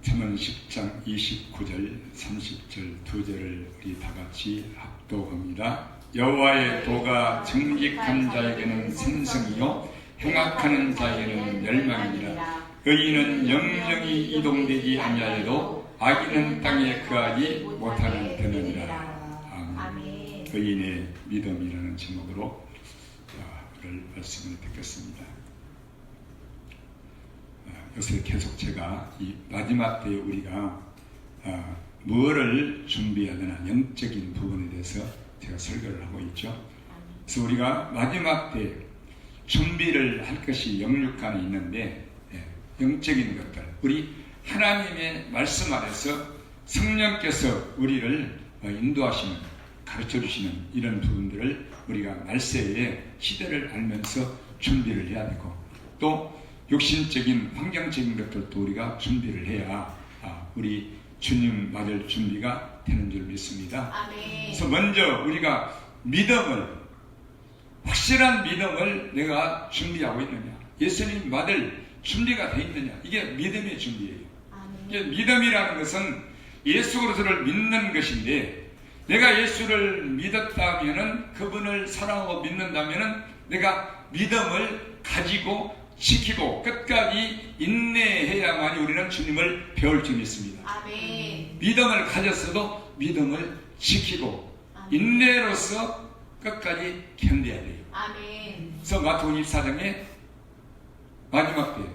잠언 10장 29절 30절 두 절을 우리 다 같이 합독합니다. 여호와의 도가 정직한 자에게는 생성이요 행악하는 자에게는 멸망이니라. 의인은 영영이 이동되지 아니하여도 악인은 땅에 거하지 못하는 되느니라. 아멘. 의인의 믿음이라는 제목으로 오늘 말씀을 듣겠습니다. 요새 계속 제가 이 마지막 때에 우리가 무엇을 준비해야 되나 영적인 부분에 대해서 제가 설교를 하고 있죠. 그래서 우리가 마지막 때 준비를 할 것이 영육간에 있는데 영적인 것들, 우리 하나님의 말씀 안에서 성령께서 우리를 인도하시는, 가르쳐주시는 이런 부분들을 우리가 말세에 시대를 알면서 준비를 해야 되고, 또 육신적인 환경적인 것들도 우리가 준비를 해야 우리 주님 맞을 준비가 되는 줄 믿습니다. 아멘. 그래서 먼저 우리가 믿음을, 확실한 믿음을 내가 준비하고 있느냐, 예수님 맞을 준비가 되어 있느냐, 이게 믿음의 준비예요. 이게 믿음이라는 것은 예수 그리스도를 믿는 것인데, 내가 예수를 믿었다면은, 그분을 사랑하고 믿는다면은 내가 믿음을 가지고 지키고 끝까지 인내해야만이 우리는 주님을 배울 줄 믿습니다. 아멘. 믿음을 가졌어도 믿음을 지키고 아멘. 인내로서 끝까지 견뎌야 돼요. 아멘. 그래서 마태복음 24장에 마지막 때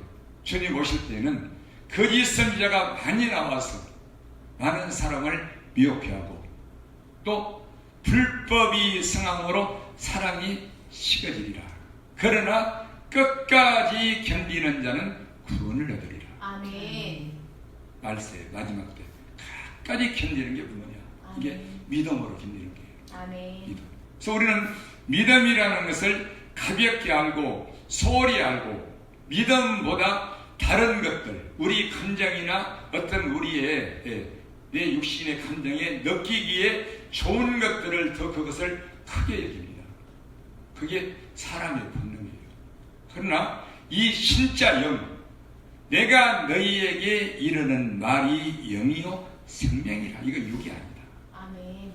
주님 오실 때는 거짓 선지자가 많이 나와서 많은 사람을 미혹해 하고, 또 불법이 성함으로 사랑이 식어지리라. 그러나 끝까지 견디는 자는 구원을 얻으리라. 아멘. 말세 마지막 때 끝까지 견디는 게 뭐냐? 이게 믿음으로 견디는 거예요. 아멘. 믿음. 그래서 우리는 믿음이라는 것을 가볍게 알고 소홀히 알고, 믿음보다 다른 것들, 우리 감정이나 어떤 우리의 내 육신의 감정에 느끼기에 좋은 것들을 더 그것을 크게 여깁니다. 그게 사람의 본능이에요. 그러나 이 신자 영, 내가 너희에게 이르는 말이 영이요 생명이라. 이거 육이 아니다. 아멘.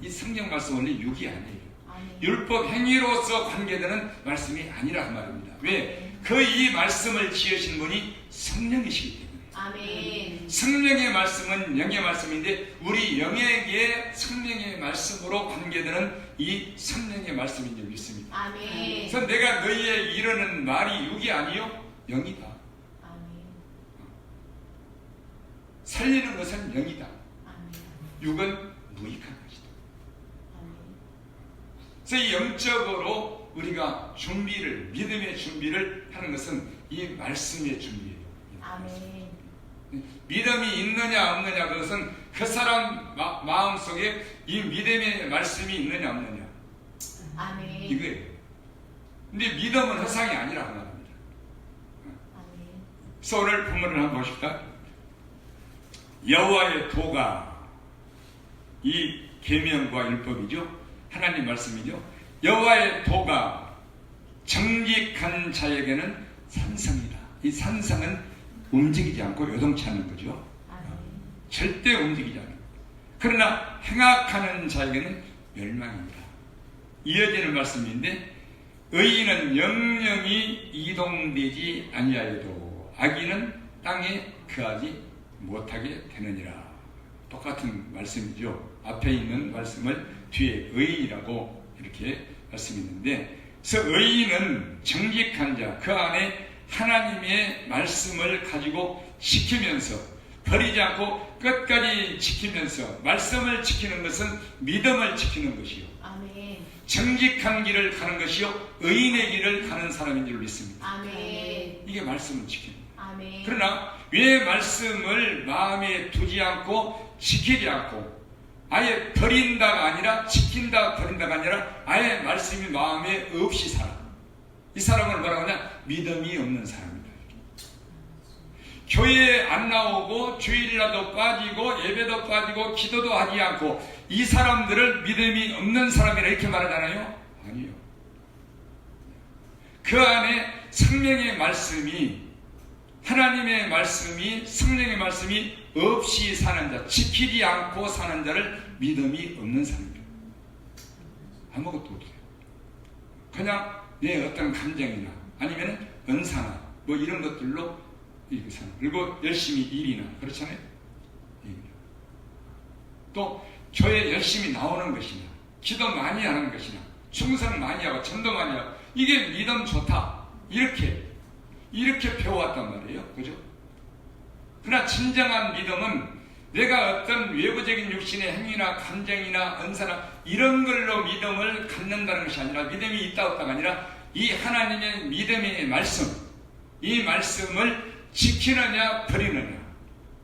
이 성경 말씀 원래 육이 아니에요. 아멘. 율법 행위로서 관계되는 말씀이 아니라 그 말입니다. 왜? 그 이 말씀을 지으신 분이 성령이시기 때문에. 아멘. 성령의 말씀은 영의 말씀인데, 우리 영에게 성령의 말씀으로 관계되는 이 성령의 말씀인 줄 믿습니다. 아멘. 그래서 내가 너희에 이르는 말이 육이 아니요 영이다. 아멘. 살리는 것은 영이다. 아멘. 육은 무익한 것이다. 아멘. 그래서 이 영적으로 우리가 준비를, 믿음의 준비를 하는 것은 이 말씀의 준비예요. 아멘. 믿음이 있느냐 없느냐, 그것은 그 사람 마음속에 이 믿음의 말씀이 있느냐 없느냐, 아멘. 이거예요. 근데 믿음은 허상이 아니라고 말합니다. 아멘. 그래서 오늘 본문을 한번 보십시다. 여호와의 도가, 이 계명과 율법이죠. 하나님 말씀이죠. 여호와의 도가 정직한 자에게는 산성이다. 이 산성은 움직이지 않고 요동치 않는 거죠. 절대 움직이지 않는. 그러나 행악하는 자에게는 멸망입니다. 이어지는 말씀인데, 의인은 영영이 이동되지 아니하여도 악인은 땅에 거하지 못하게 되느니라. 똑같은 말씀이죠. 앞에 있는 말씀을 뒤에 의인이라고 이렇게 말씀있는데, 그래서 의인은 정직한 자, 그 안에 하나님의 말씀을 가지고 지키면서, 버리지 않고 끝까지 지키면서, 말씀을 지키는 것은 믿음을 지키는 것이요, 아멘. 정직한 길을 가는 것이요, 의인의 길을 가는 사람인 줄 믿습니다. 아멘. 이게 말씀을 지키는 거예요. 아멘. 그러나 왜 말씀을 마음에 두지 않고 지키지 않고, 아예 버린다가 아니라, 지킨다 버린다가 아니라 아예 말씀이 마음에 없이 살아. 이 사람을 뭐라고 하냐? 믿음이 없는 사람이다. 교회에 안 나오고 주일날도 빠지고 예배도 빠지고 기도도 하지 않고, 이 사람들을 믿음이 없는 사람이라 이렇게 말하잖아요. 아니요. 그 안에 생명의 말씀이 하나님의 말씀이, 성령의 말씀이 없이 사는 자, 지키지 않고 사는 자를 믿음이 없는 사람입니다. 아무것도 없어요. 그냥 내 어떤 감정이나 아니면 은사나 뭐 이런 것들로 이렇게 사는, 그리고 열심히 일이나, 그렇잖아요. 또 교회 열심히 나오는 것이나, 기도 많이 하는 것이나, 충성 많이 하고 전도 많이 하고, 이게 믿음 좋다, 이렇게 배워왔단 말이에요. 그죠? 그러나 진정한 믿음은 내가 어떤 외부적인 육신의 행위나 감정이나 은사나 이런 걸로 믿음을 갖는다는 것이 아니라, 믿음이 있다 없다가 아니라 이 하나님의 믿음의 말씀, 이 말씀을 지키느냐 버리느냐,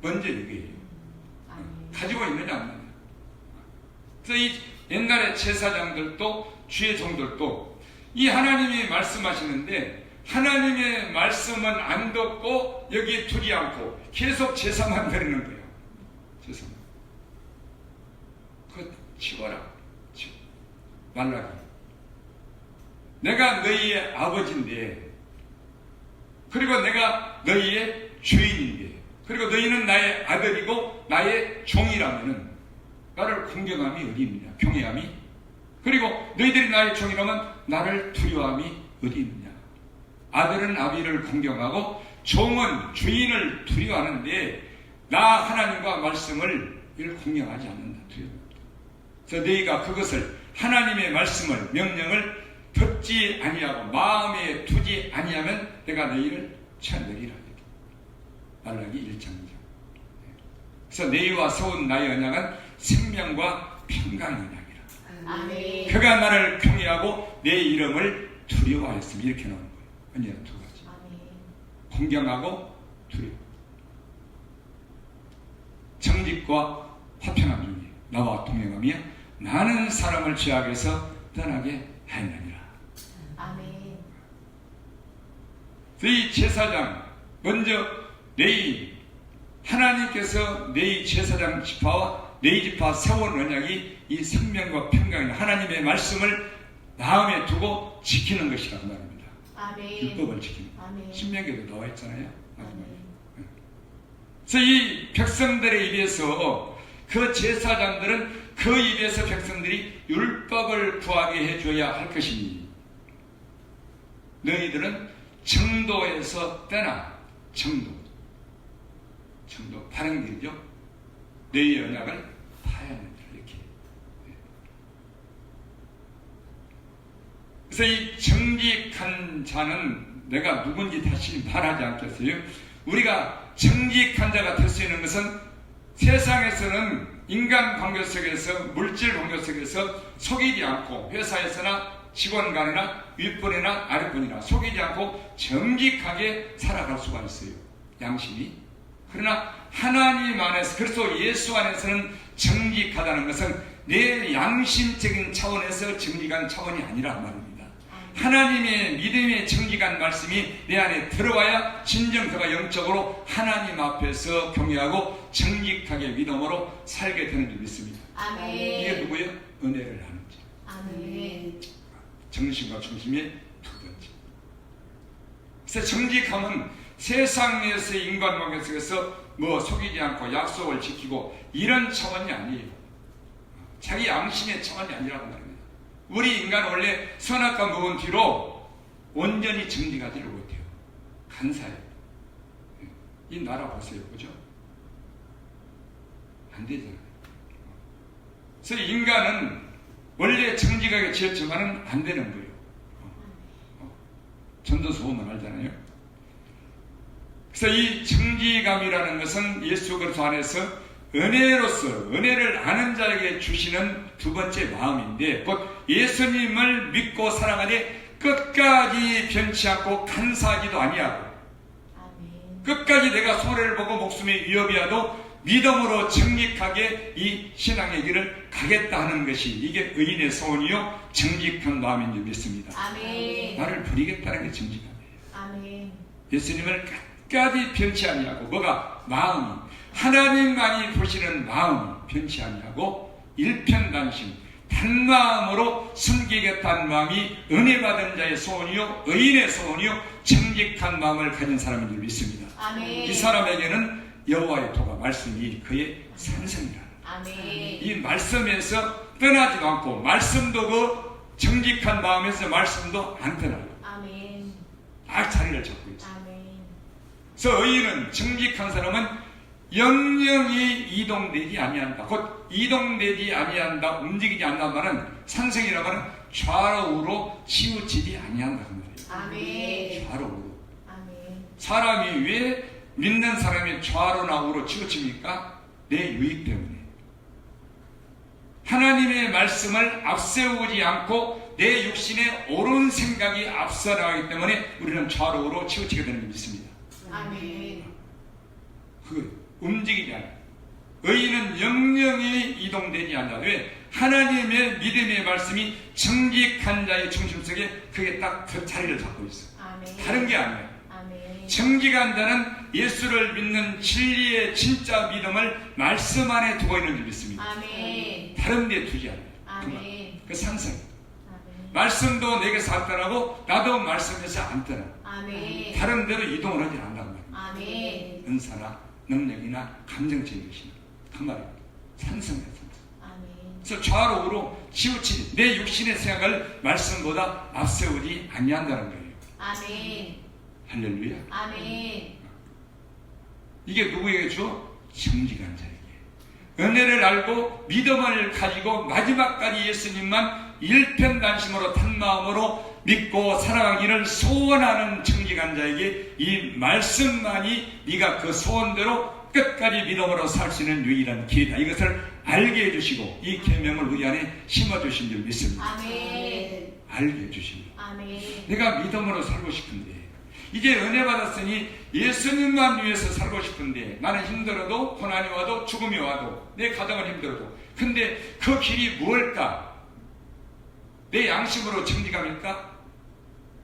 먼저 이거예요. 가지고 있느냐 없느냐. 그래서 이 옛날의 제사장들도 주의 종들도 이 하나님이 말씀하시는데 하나님의 말씀은 안 듣고 여기에 두지 않고 계속 제사만 드리는 거예요. 제사만. 그거 치워라. 말라기. 내가 너희의 아버지인데, 그리고 내가 너희의 주인인데, 그리고 너희는 나의 아들이고 나의 종이라면은 나를 공경함이 어디 있느냐, 경외함이. 그리고 너희들이 나의 종이라면 나를 두려워함이 어디 있느냐. 아들은 아비를 공경하고 종은 주인을 두려워하는데 나 하나님과 말씀을 공경하지 않는다. 그래서 너희가 그것을, 하나님의 말씀을, 명령을 듣지 아니하고 마음에 두지 아니하면 내가 너희를 쳐내리라. 말라기 1장이죠. 그래서 너희와 세운 나의 언약은 생명과 평강의 언약이라. 아멘. 그가 나를 경외하고 내 이름을 두려워하였으면, 이렇게 나오는 거예요. 언약 두 가지. 아멘. 공경하고 두려워. 정직과 화평함 중에 나와 동행하며 많은 사람을 죄악에서 떠나게 하였느니라. 아멘. 이 제사장, 먼저 하나님께서 내 제사장 지파와 내 지파 세운 언약이 이 생명과 평강인 하나님의 말씀을 마음에 두고 지키는 것이라고 말합니다. 아멘. 율법을 지키는. 아멘. 신명기에도 나와 있잖아요. 마지막에. 아멘. 그래서 이 백성들의 입에서, 그 제사장들은 그 입에서 백성들이 율법을 구하게 해줘야 할 것이니 너희들은 정도에서 떠나, 정도 바른 길이죠. 너희의 언약을 파야 한다. 이렇게. 그래서 이 정직한 자는 내가 누군지 다시 말하지 않겠어요. 우리가 정직한 자가 될 수 있는 것은 세상에서는 인간 관계 속에서, 물질 관계 속에서 속이지 않고, 회사에서나 직원 간이나 윗분이나 아랫분이나 속이지 않고 정직하게 살아갈 수가 있어요. 양심이. 그러나 하나님 안에서, 그리스도 예수 안에서는 정직하다는 것은 내 양심적인 차원에서 정직한 차원이 아니라 말입니다. 하나님의 믿음의 정직한 말씀이 내 안에 들어와야 진정 그가 영적으로 하나님 앞에서 경외하고 정직하게 믿음으로 살게 되는 줄 믿습니다. 아멘. 이게 누구예요? 은혜를 하는 자. 아멘. 정신과 중심의 두 번째. 그래서 정직함은 세상에서의 인간관계 속에서 뭐 속이지 않고 약속을 지키고 이런 차원이 아니에요. 자기 양심의 차원이 아니라고 말합니다. 우리 인간은 원래 선악과 먹은 뒤로 온전히 정직하지를 못해요. 간사해요. 이 나라 보세요. 그죠? 안 되잖아요. 그래서 인간은 원래 정직하게 지었지만은 안 되는 거예요. 전도서 보면 알잖아요. 그래서 이 정직함이라는 것은 예수 그리스도 안에서 은혜로서, 은혜를 아는 자에게 주시는 두 번째 마음인데, 곧 예수님을 믿고 사랑하되 끝까지 변치 않고 간사하지도 아니하고, 아멘. 끝까지 내가 손해를 보고 목숨의 위협이라도 믿음으로 정직하게 이 신앙의 길을 가겠다 하는 것이, 이게 의인의 소원이요 정직한 마음인 줄 믿습니다. 아멘. 나를 버리겠다는 게 정직함이에요. 아멘. 예수님을 끝까지 변치 아니하고, 뭐가? 마음이, 하나님만이 보시는 마음이 변치 아니하고 일편단심, 단마음으로 섬기겠다는 마음이 은혜 받은 자의 소원이요 의인의 소원이요 정직한 마음을 가진 사람인 줄 믿습니다. 아멘. 이 사람에게는 여호와의 도가 말씀이 그의 산성이라. 아멘. 이 말씀에서 떠나지도 않고 말씀도 그 정직한 마음에서 말씀도 안 떠나고 아멘. 딱 자리를 잡고 있어요. 아멘. 그래서 의인은 정직한 사람은 영영이 이동되지 아니한다. 곧 이동되지 아니한다. 움직이지 않는다 말은 산성이라 말은 좌우로 치우치지 아니한다 그 말이에요. 아멘. 좌우로. 아멘. 사람이 왜 믿는 사람이 좌로나 우로 치우칩니까? 내 유익 때문에. 하나님의 말씀을 앞세우지 않고 내 육신의 옳은 생각이 앞서 나가기 때문에 우리는 좌로 우로 치우치게 되는 줄 믿습니다. 아멘. 그 움직이지 않아. 의인은 영영이 이동되지 않아. 왜? 하나님의 믿음의 말씀이 정직한 자의 중심 속에 그게 딱 그 자리를 잡고 있어. 아멘. 다른 게 아니야. 아멘. 정직한 자는 예수를 믿는 진리의 진짜 믿음을 말씀 안에 두고 있는 줄 믿습니다. 아멘. 다른 데 두지 않아요. 아멘. 그 상성. 아멘. 말씀도 내게서 안 떠나고 나도 말씀에서 안 떠나. 아멘. 다른 데로 이동을 하지 않는단 말이에요. 아멘. 은사나 능력이나 감정적인 것이나 그 말이에요. 산성이에요. 아멘. 그래서 좌로 우로 치우치 내 육신의 생각을 말씀보다 앞세우지 아니한다는 거예요. 아멘. 할렐루야. 아멘. 이게 누구에게 줘? 정직한 자에게. 은혜를 알고 믿음을 가지고 마지막까지 예수님만 일편단심으로 탄 마음으로 믿고 살아가기를 소원하는 정직한 자에게 이 말씀만이 네가 그 소원대로 끝까지 믿음으로 살 수 있는 유일한 길이다. 이것을 알게 해주시고 이 계명을 우리 안에 심어주신 줄 믿습니다. 아멘. 알게 해주십니다. 아멘. 내가 믿음으로 살고 싶은데 이제 은혜 받았으니 예수님만 위해서 살고 싶은데 나는 힘들어도 고난이 와도 죽음이 와도 내 가정은 힘들어도 근데 그 길이 무엇일까? 내 양심으로 정직합니까?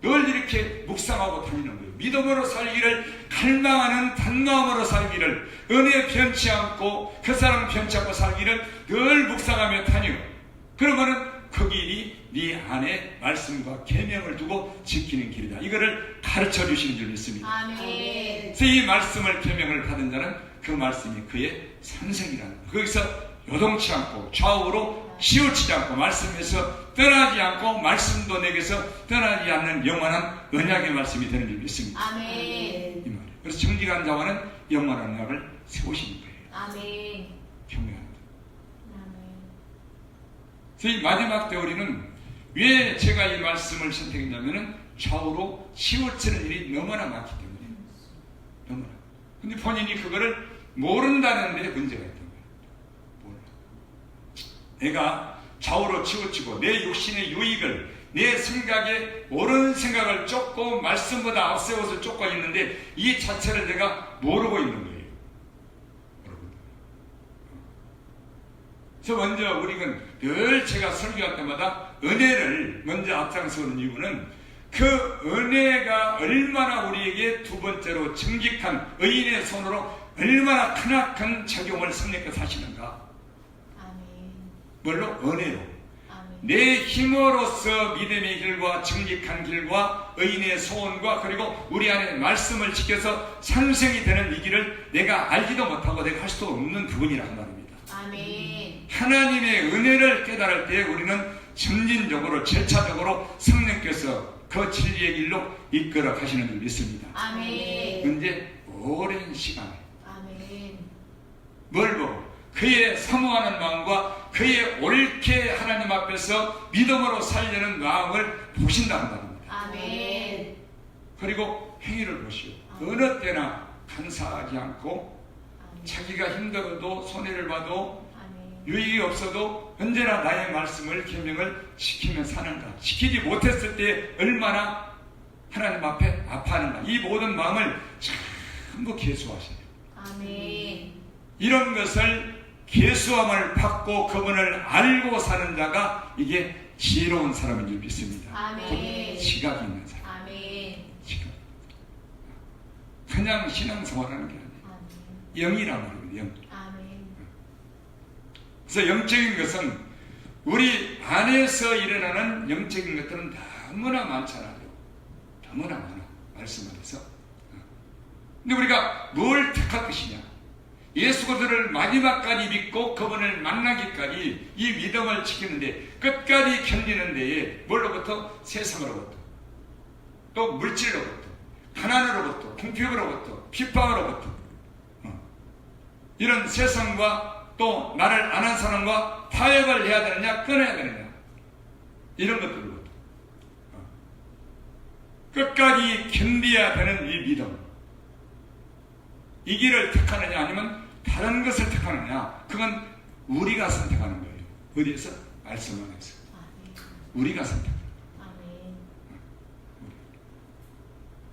늘 이렇게 묵상하고 다니는 거예요. 믿음으로 살기를 갈망하는 단마음으로 살기를 은혜 변치 않고 그 사람 변치 않고 살기를 늘 묵상하며 다녀. 그러면은 그 길이 네 안에 말씀과 계명을 두고 지키는 길이다. 이거를 가르쳐 주시는 줄 믿습니다. 아멘. 그래서 이 말씀을 계명을 받은 자는 그 말씀이 그의 산성이라는 거예요. 거기서 요동치 않고 좌우로 치우치지 않고 말씀에서 떠나지 않고 말씀도 내게서 떠나지 않는 영원한 언약의 말씀이 되는 줄 믿습니다. 아멘. 이 말이에요. 그래서 정직한 자와는 영원한 언약을 세우시는 거예요. 아멘. 경외합니다. 아멘. 그래서 이 마지막 때 우리는 왜 제가 이 말씀을 선택했냐면은 좌우로 치우치는 일이 너무나 많기 때문에 너무나. 근데 본인이 그거를 모른다는 데 문제가 있던 거예요. 몰라. 내가 좌우로 치우치고 내 육신의 유익을 내 생각에 옳은 생각을 쫓고 말씀보다 앞세워서 쫓고 있는데 이 자체를 내가 모르고 있는 거예요. 그래서 먼저 우리는 늘 제가 설교할 때마다 은혜를 먼저 앞장서는 이유는 그 은혜가 얼마나 우리에게 두 번째로 정직한 의인의 손으로 얼마나 크나큰 적용을 성령께서 하시는가. 아멘. 뭘로? 은혜로. 아멘. 내 힘으로써 믿음의 길과 정직한 길과 의인의 소원과 그리고 우리 안에 말씀을 지켜서 상생이 되는 이 길을 내가 알지도 못하고 내가 할 수도 없는 부분이라는 말입니다. 아멘. 하나님의 은혜를 깨달을 때 우리는 점진적으로 절차적으로 성령께서 그 진리의 길로 이끌어 가시는 줄 믿습니다. 아멘. 근데 오랜 시간에 아멘. 뭘 보고 그의 사모하는 마음과 그의 옳게 하나님 앞에서 믿음으로 살려는 마음을 보신다는 말입니다. 아멘. 그리고 행위를 보시오. 어느 때나 간사하지 않고 자기가 힘들어도 손해를 봐도 아멘. 유익이 없어도 언제나 나의 말씀을 계명을 지키며 사는가. 지키지 못했을 때 얼마나 하나님 앞에 아파하는가. 이 모든 마음을 전부 계수하시네요. 아멘. 이런 것을 계수함을 받고 그분을 알고 사는 자가 이게 지혜로운 사람인 줄 믿습니다. 아멘. 곧 지각이 있는 사람. 아멘. 지각. 그냥 신앙생활하는 게 아니에요. 아멘. 영이란 말입니다. 영. 아멘. 그래서 영적인 것은 우리 안에서 일어나는 영적인 것들은 너무나 많잖아요. 너무나 많아. 말씀 안에서. 근데 우리가 뭘 택할 것이냐? 예수 그리스도를 마지막까지 믿고 그분을 만나기까지 이 믿음을 지키는데 끝까지 견디는 데에 뭘로부터? 세상으로부터, 또 물질로부터, 가난으로부터, 궁핍으로부터, 핍박으로부터, 이런 세상과 또 나를 아는 사람과 타협을 해야 되느냐 끊어야 되느냐, 이런 것들로부터 끝까지 견뎌야 되는 이 믿음, 이 길을 택하느냐 아니면 다른 것을 택하느냐, 그건 우리가 선택하는 거예요. 어디에서? 말씀 안에서 우리가 선택하는 거예요.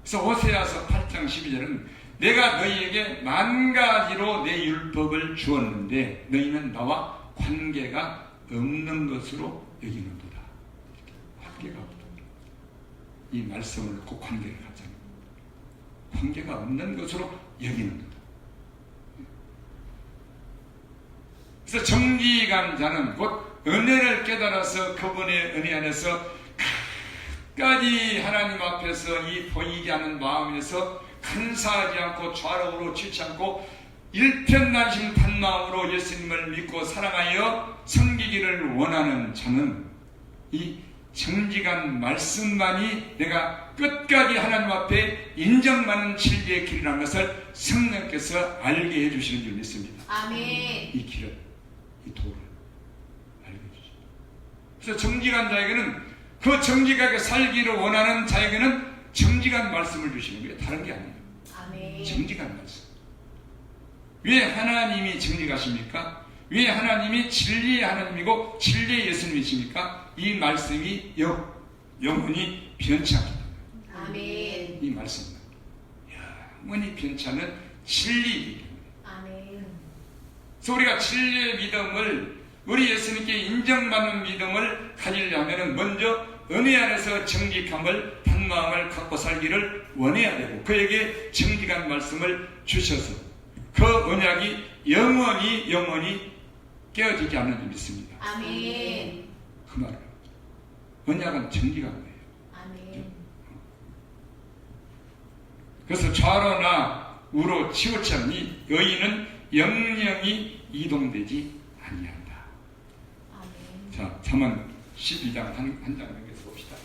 그래서 호세아서 8장 12절은 내가 너희에게 10,000가지로 내 율법을 주었는데 너희는 나와 관계가 없는 것으로 여기는도다. 관계가 없다. 이 말씀을 놓고 관계를 하잖아요. 관계가 없는 것으로 여기는도다. 그래서 정직한 자는 곧 은혜를 깨달아서 그분의 은혜 안에서 끝까지 하나님 앞에서 이 보이지 않는 마음에서 간사하지 않고 좌로우로 치지 않고 일편단심 마음으로 예수님을 믿고 사랑하여 섬기기를 원하는 자는 이 정직한 말씀만이 내가 끝까지 하나님 앞에 인정받는 진리의 길이라는 것을 성령께서 알게 해주시는 줄 믿습니다. 아멘. 이 길을, 이 도를 알게 해주십니다. 그래서 정직한 자에게는, 그 정직하게 살기를 원하는 자에게는 정직한 말씀을 주시는 거예요. 다른 게 아니에요. 아멘. 정직한 말씀. 왜 하나님이 정직하십니까? 왜 하나님이 진리의 하나님이고 진리의 예수님이십니까? 이 말씀이 영원히 변치 않기 때문에. 아멘. 이 말씀은 영원히 변치 않는 진리이기 때문에. 아멘. 그래서 우리가 진리의 믿음을, 우리 예수님께 인정받는 믿음을 가지려면 먼저 은혜 안에서 정직함을, 단마음을 갖고 살기를 원해야 되고, 그에게 정직한 말씀을 주셔서 그 언약이 영원히 깨어지지 않는 줄 믿습니다. 아멘. 그 말은 언약은 정직한 거예요. 아멘. 그래서 좌로나 우로 치우치 않니 의인은 영영이 이동되지 아니한다. 아멘. 자, 잠언 12장 한 장에서 봅시다.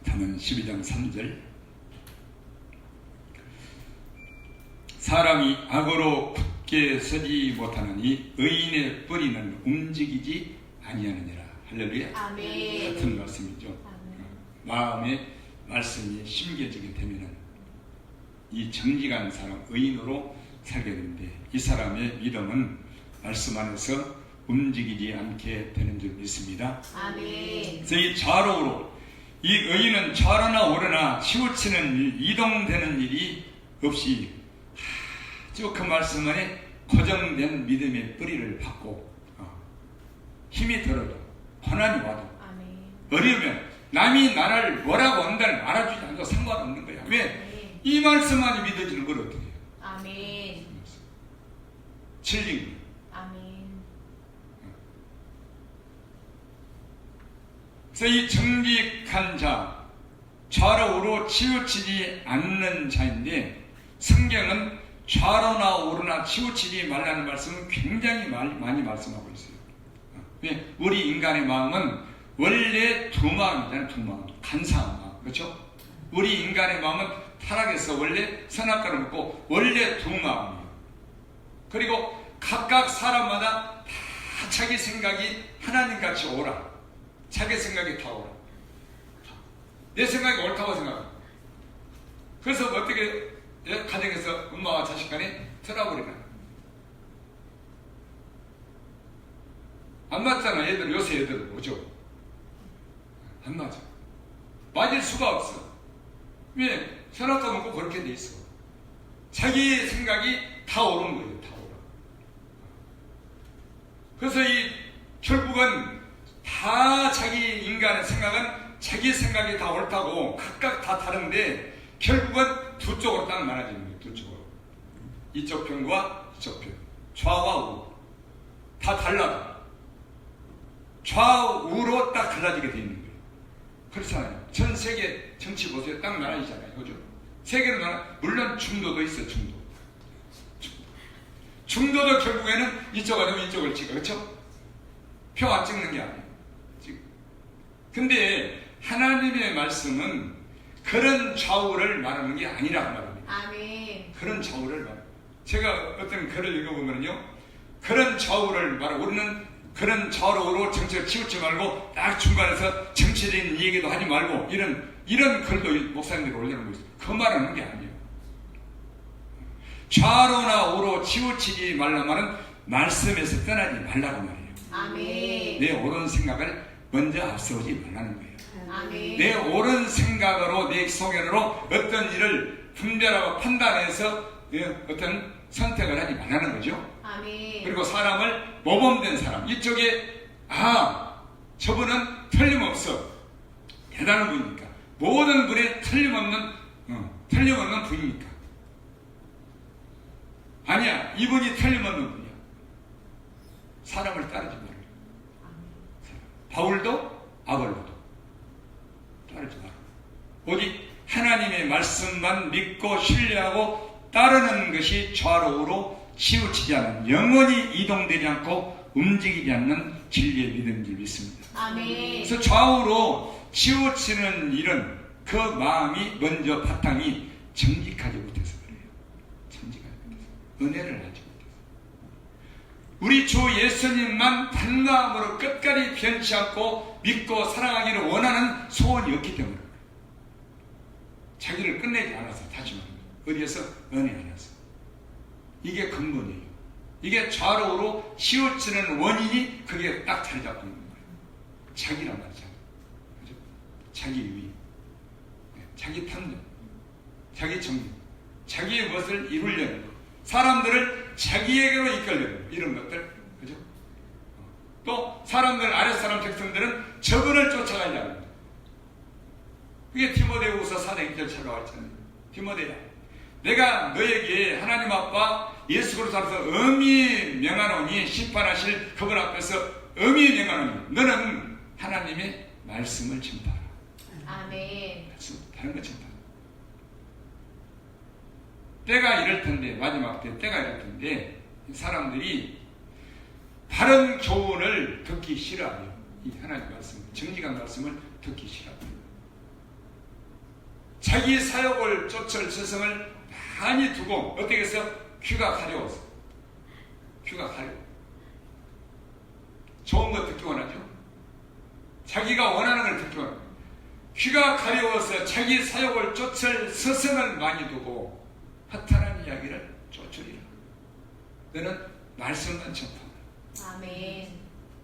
잠언 12장 3절. 사람이 악으로 굳게 서지 못하느니 의인의 뿌리는 움직이지 아니하느니라. 할렐루야. 아멘. 같은 말씀이죠. 아멘. 마음의 말씀이 심겨지게 되면은 이 정직한 사람, 의인으로 살게 되는데, 이 사람의 믿음은 말씀 안에서 움직이지 않게 되는 줄 믿습니다. 아멘. 그래서 이 좌로우로, 이 의인은 좌로나 우로나 치우치는 일, 이동되는 일이 없이 쭉 그 말씀 안에 고정된 믿음의 뿌리를 받고, 힘이 들어도, 고난이 와도, 아멘. 어려우면 남이 나를 뭐라고 한다는 알아주지 않아도 상관없는 거야. 왜? 이 말씀만이 믿어지는 걸 어떻게 해요? 아멘. 진리. 아멘. 그래서 이 정직한 자, 좌로우로 치우치지 않는 자인데, 성경은 좌로나 우로나 치우치지 말라는 말씀은 굉장히 많이 말씀하고 있어요. 왜? 우리 인간의 마음은 원래 두 마음이잖아요. 두 마음. 간사한 마음. 그렇죠? 우리 인간의 마음은 타락해서 원래 선악과를 먹고 원래 두 마음이에요. 그리고 각각 사람마다 다 자기 생각이 하나님같이 오라. 자기 생각이 다 오라. 내 생각이 옳다고 생각해. 그래서 어떻게 가정에서 엄마와 자식 간에 트러블이 나. 안 맞잖아. 얘들, 요새 애들은 뭐죠? 안 맞아. 맞을 수가 없어. 왜? 선악과 먹고 그렇게 돼 있어. 자기 생각이 다 옳은 거예요. 다 옳아. 그래서 결국은 다 자기 인간의 생각은 자기 생각이 다 옳다고 각각 다 다른데, 결국은 두 쪽으로 딱 나눠지는 거예요. 두 쪽으로. 이쪽 편과 이쪽 편. 좌와 우. 다 달라. 좌우로 딱 갈라지게 되어 있는 거예요. 그렇잖아요. 전 세계 정치 보세요. 딱 나눠지잖아요. 그죠? 세계로 나눠, 물론 중도도 있어요. 중도도 결국에는 이쪽 아니면 이쪽을 찍어. 그렇죠? 표 안 찍는 게 아니에요. 근데 하나님의 말씀은 그런 좌우를 말하는 게 아니라고 말합니다. 아멘. 그런 좌우를 말합니다. 제가 어떤 글을 읽어보면요, 그런 좌우를 말하고, 우리는 그런 좌우로 정치를 치우치 말고 딱 중간에서 정치적인 얘기도 하지 말고 이런 글도 목사님들이 올려놓고 있어요. 그 말하는 게 아니에요. 좌로나 우로 치우치지 말라 말은 말씀에서 떠나지 말라고 말이에요. 아멘. 내 옳은 생각을 먼저 앞세우지 말라는 거예요. 아멘. 내 옳은 생각으로, 내 소견으로 어떤 일을 분별하고 판단해서 어떤 선택을 하지 말라는 거죠. 아멘. 그리고 사람을 모범된 사람, 이쪽에 저분은 틀림없어 대단한 분이니까, 모든 분이 틀림없는 분이니까, 아니야 이분이 틀림없는 분이야. 사람을 따르지 말아요. 바울도 아볼로도 따르지 말아요. 오직 하나님의 말씀만 믿고 신뢰하고 따르는 것이 좌로 우로 치우치지 않는, 영원히 이동되지 않고 움직이지 않는 진리의 믿음인 줄 믿습니다. 아멘. 그래서 좌우로 치우치는 일은 그 마음이 먼저 바탕이 정직하지 못해서 그래요. 정직하지 못해서, 은혜를 하지 못해서. 우리 주 예수님만 단마음으로 끝까지 변치 않고 믿고 사랑하기를 원하는 소원이었기 때문에 그래요. 자기를 끝내지 않아서, 다시 말합니다. 어디에서? 은혜 안에서. 이게 근본이에요. 이게 좌로우로 치우치는 원인이 그게 딱 자리 잡고 있는 거예요. 자기란 말이죠. 그죠? 자기 위, 자기 탐욕, 자기 정욕, 자기의 것을 이루려는 것, 사람들을 자기에게로 이끌려는 이런 것들, 그죠? 또 사람들, 아랫사람 백성들은 저분을 쫓아가려고 합니다. 그게 디모데후서 4장 1절 찾아와 있잖아요. 디모데야, 내가 너에게 하나님 아빠 예수 그리스도 안에서 엄히 명하노니, 심판하실 그분 앞에서 엄히 명하노니 너는 하나님의 말씀을 전파하라. 아멘. 말씀, 다른 거 전파하라. 때가 이럴 텐데, 마지막 때가 이럴 텐데 사람들이 바른 교훈을 듣기 싫어해요. 이 하나님 말씀, 정직한 말씀을 듣기 싫어해요. 자기 사욕을 쫓을 세상을 많이 두고 어떻게 해서 귀가 가려워서, 귀가 가려워. 좋은 거 듣기 원하죠. 자기가 원하는 걸 듣기 원하죠. 귀가 가려워서 자기 사욕을 쫓을 서성을 많이 두고 허탄한 이야기를 쫓으리라. 너는 말씀만 전파하라. 아멘.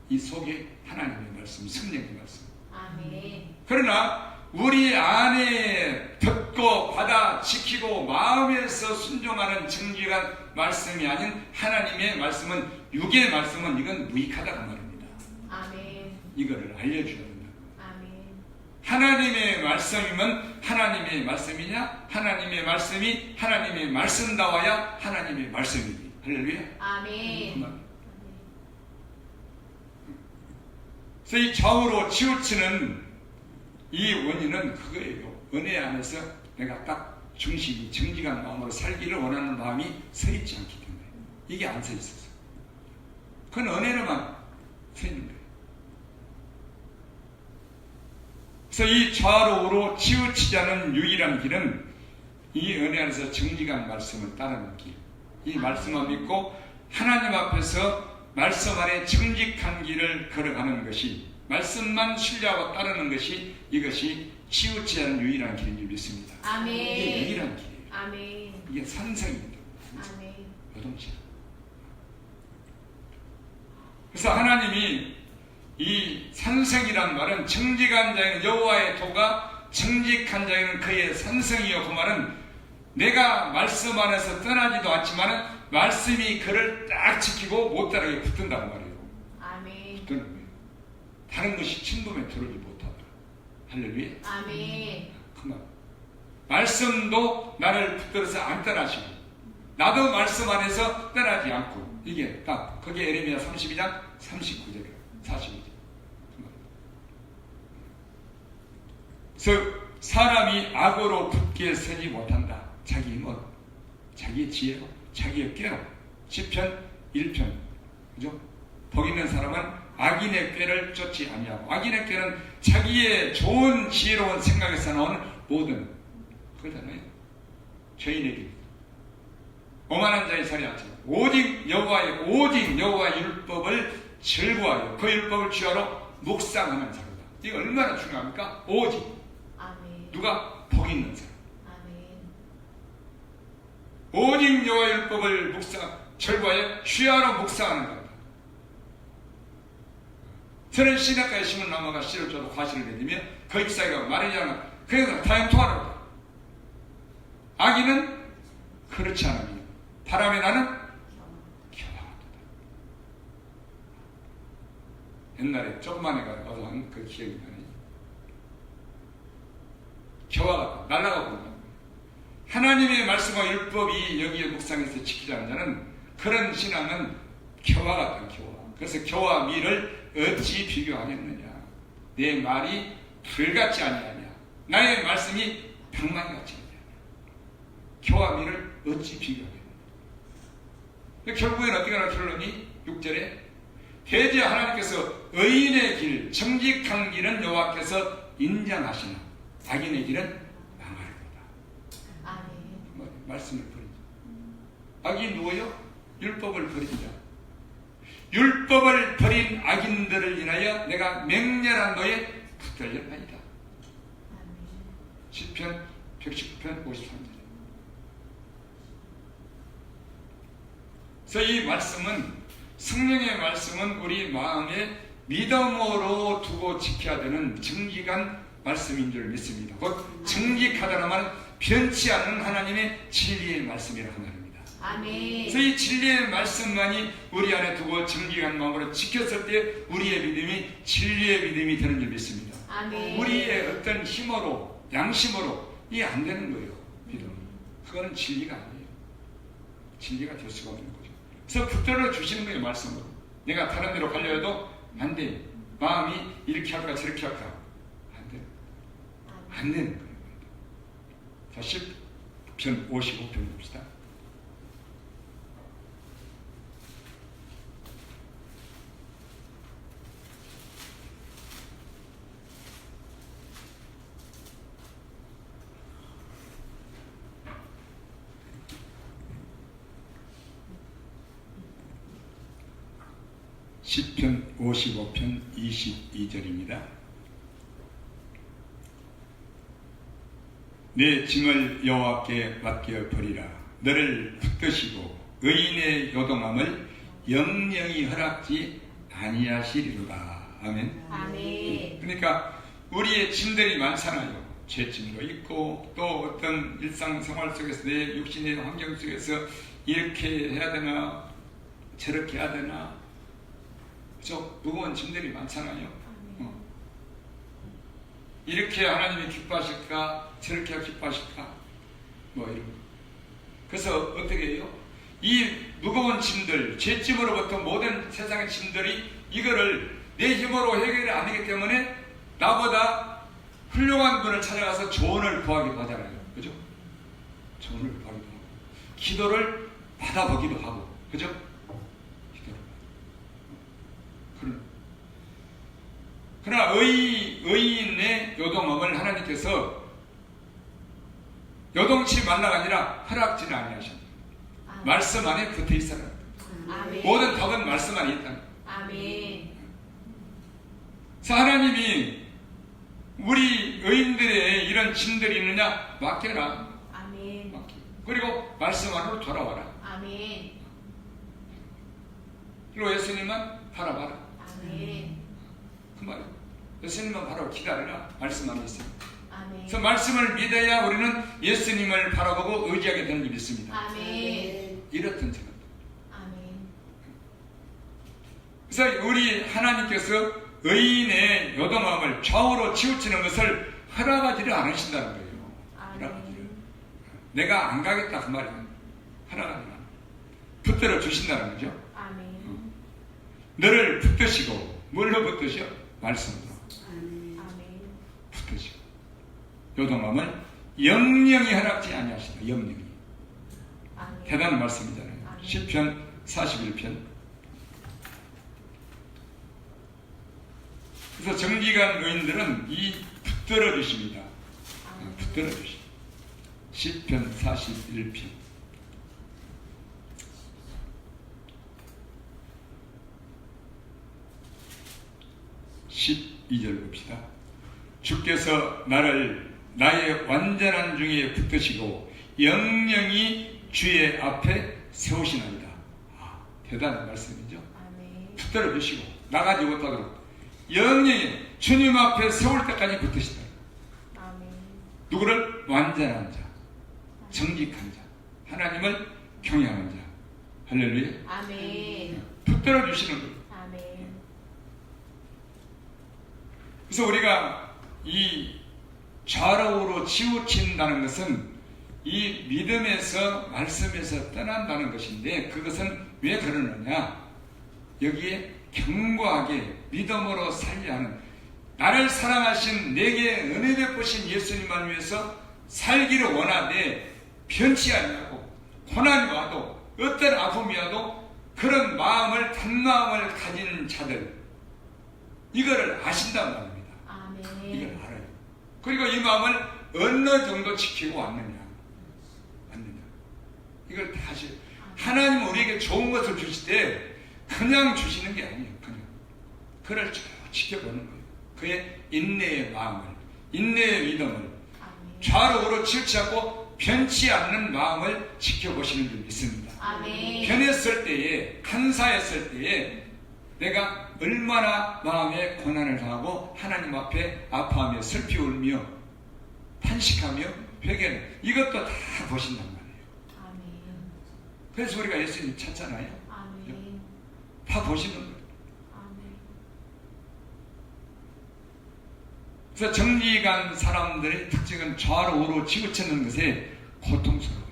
이 속에 하나님의 말씀, 성령의 말씀. 아멘. 그러나 우리 안에 듣고 받아 지키고 마음에서 순종하는 정직한 말씀이 아닌 하나님의 말씀은, 육의 말씀은 이건 무익하다고 말입니다. 아멘. 이거를 알려줘야 된다. 아멘. 하나님의 말씀이면 하나님의 말씀이냐? 하나님의 말씀이 하나님의 말씀다워야 하나님의 말씀이지. 할렐루야. 아멘. 그래서 이 좌우로 치우치는 이 원인은 그거예요. 은혜 안에서 내가 딱 중심이 정직한 마음으로 살기를 원하는 마음이 서 있지 않기 때문에, 이게 안 서 있어서, 그건 은혜로만 서 있는 거예요. 그래서 이 좌우로 치우치지 않은 유일한 길은 이 은혜 안에서 정직한 말씀을 따르는 길, 이 말씀을 믿고 하나님 앞에서 말씀 안에 정직한 길을 걸어가는 것이, 말씀만 신뢰하고 따르는 것이, 이것이 치우치지 않은 유일한 길인 줄 믿습니다. 아멘. 이게 유일한 길이에요. 아멘. 이게 산성입니다. 아멘. 요동치. 그래서 하나님이 이 산성이란 말은, 정직한 자에는 여호와의 도가, 정직한 자에는 그의 산성이요, 그 말은 내가 말씀 안에서 떠나지도 않지만 말씀이 그를 딱 지키고 못 따르게 붙든다는 말이에요. 아멘. 붙드는 거예요. 다른 것이 침범에 들어오지 못하다. 할렐루야. 아멘. 그 말. 말씀도 나를 붙들어서 안 떠나시고, 나도 말씀 안에서 떠나지 않고, 이게 딱 거기에 에레미야 32장 39절이에요. 42절. 그래서 사람이 악으로 굳게 서지 못한다. 자기 힘으로, 자기의 지혜로, 자기의 꾀로. 시편 1편, 그죠? 복 있는 사람은 악인의 꾀를 쫓지 아니하고, 악인의 꾀는 자기의 좋은 지혜로운 생각에서 나오는 모든 그거잖아요. 죄인의 길. 오만한 자의 자리 앉지 말고 오직 여호와의 율법을 즐거워하여 그 율법을 주야로 묵상하는 자로다. 이게 얼마나 중요합니까? 오직. 아멘. 누가? 복 있는 사람. 아멘. 오직 여호와의 율법을 즐거워하여 주야로 묵상하는 자로다. 저는 시냇가에 심은 나무가 씨를 줘도 과실을 맺으며 그 잎사귀가 마르지 않아. 그래서 다연토하노라. 악인은 그렇지 않으며 바람에 나는 겨와하도다. 옛날에 조그만 애가 어서 한 그 기억이 나네. 겨와가 날아가 버린다. 하나님의 말씀과 율법이 여기에 묵상해서 지키지 않는 자는 그런 신앙은 겨와 같다. 겨와. 그래서 겨와 밀을 어찌 비교하겠느냐. 내 말이 불같지 아니하냐. 나의 말씀이 방망이같이 아니하냐. 겨와 밀을 어찌 비교하겠느냐. 결국엔 어떻게 하나 결론이 6절에 대제 하나님께서 의인의 길 정직한 길은 여호와께서 인정하시나 악인의 길은 망하리로다. 아멘. 말씀을 버리자. 악이 누구요? 율법을 버린 자. 율법을 버린 악인들을 인하여 내가 맹렬한 너에 붙들렸나이다. 아멘. 시편 119편 53절. 그래서 이 말씀은, 성령의 말씀은 우리 마음에 믿음으로 두고 지켜야 되는 정직한 말씀인 줄 믿습니다. 곧 정직하다는 말은 변치 않는 하나님의 진리의 말씀이라고 말합니다. 아멘. 그래서 이 진리의 말씀만이 우리 안에 두고 정직한 마음으로 지켰을 때 우리의 믿음이 진리의 믿음이 되는 줄 믿습니다. 아멘. 우리의 어떤 힘으로, 양심으로 이게 안 되는 거예요. 믿음. 그거는 진리가 아니에요. 진리가 될 수가 없는 거죠. 그래서 붙들어 주시는 거예요. 말씀으로. 내가 다른 데로 가려 해도 안 돼. 마음이 이렇게 할까 저렇게 할까 안 돼. 안 되는 거예요. 자, 10편 55편 봅시다. 시편 55편 22절입니다. 내 짐을 여호와께 맡겨 버리라. 너를 붙드시고 의인의 요동함을 영영히 허락지 아니하시리로다. 아멘. 아멘. 그러니까 우리의 짐들이 많잖아요. 죄짐도 있고 또 어떤 일상생활 속에서 내 육신의 환경 속에서 이렇게 해야 되나 저렇게 해야 되나 그죠? 무거운 짐들이 많잖아요. 이렇게 하나님이 기뻐하실까 저렇게 기뻐하실까 뭐 이런 거. 그래서 어떻게 해요? 이 무거운 짐들 죄짐으로부터 모든 세상의 짐들이 이거를 내 힘으로 해결이 아니기 때문에 나보다 훌륭한 분을 찾아가서 조언을 구하기도 하잖아요. 그죠? 조언을 구하기도 하고 기도를 받아보기도 하고 그죠? 그러나 의인의 요동함을 하나님께서 요동치 말라가 아니라 허락지는 아니하십니다. 말씀 안에 붙어 있어라. 모든 답은 말씀 안에 있다. 아멘. 그래서 하나님이 우리 의인들의 이런 짐들이 있느냐 맡겨라. 아멘. 맡겨. 그리고 말씀 안으로 돌아와라. 아멘. 그리고 예수님은 바라봐라. 아멘. 그 말이에요. 예수님만 바로 기다려라. 말씀 안에 있어요. 아멘. 그래서 말씀을 믿어야 우리는 예수님을 바라보고 의지하게 되는 줄 믿습니다. 아멘. 이렇던 생각. 아멘. 그래서 우리 하나님께서 의인의 요동함을 좌우로 치우치는 것을 허락하지를 않으신다는 거예요. 허락하지를. 내가 안 가겠다 그 말이에요. 허락하지 않아. 붙들어 주신다는 거죠. 아멘. 너를 붙드시고 뭘로 붙드셔? 말씀으로 아멘. 붙드시고 요동함을 영영이 허락지 아니하시다. 영영이. 아멘. 대단한 말씀이잖아요. 아멘. 시편 41편. 그래서 정직한 노인들은 이 붙들어 주십니다. 붙들어 주십니다. 시편 41편 12절 봅시다. 주께서 나의 완전한 중에 붙드시고 영영이 주의 앞에 세우시나이다. 대단한 말씀이죠. 아멘. 붙들어 주시고 나가지 못하도록 영영이 주님 앞에 세울 때까지 붙드시다. 아멘. 누구를? 완전한 자, 정직한 자, 하나님을 경외하는 자. 할렐루야. 아멘. 붙들어 주시는 거예요. 아멘. 그래서 우리가 이 좌로우로 치우친다는 것은 이 믿음에서 말씀에서 떠난다는 것인데, 그것은 왜 그러느냐? 여기에 견고하게 믿음으로 살게 하는, 나를 사랑하신 내게 은혜 베푸신 예수님만 위해서 살기를 원하되 변치 아니하고 고난이 와도 어떤 아픔이 와도 그런 마음을, 단마음을 가진 자들, 이거를 아신단 말입니다. 아멘. 이걸 알아요. 그리고 이 마음을 어느 정도 지키고 왔느냐. 이걸 다 아셔요. 하나님은 우리에게 좋은 것을 주실 때 그냥 주시는 게 아니에요. 그냥. 그를 쭉 지켜보는 거예요. 그의 인내의 마음을, 인내의 믿음을, 아멘. 좌로우로 치우치 않고 변치 않는 마음을 지켜보시는 줄 믿습니다. 아멘. 변했을 때에, 간사했을 때에 내가 얼마나 마음에 고난을 당하고 하나님 앞에 아파하며 슬피 울며 탄식하며 회개는, 이것도 다 보신단 말이에요. 아멘. 그래서 우리가 예수님 찾잖아요. 아멘. 다 보시는 거예요. 아멘. 그래서 정직한 사람들의 특징은 좌로우로 치우치는 것에 고통스러워요.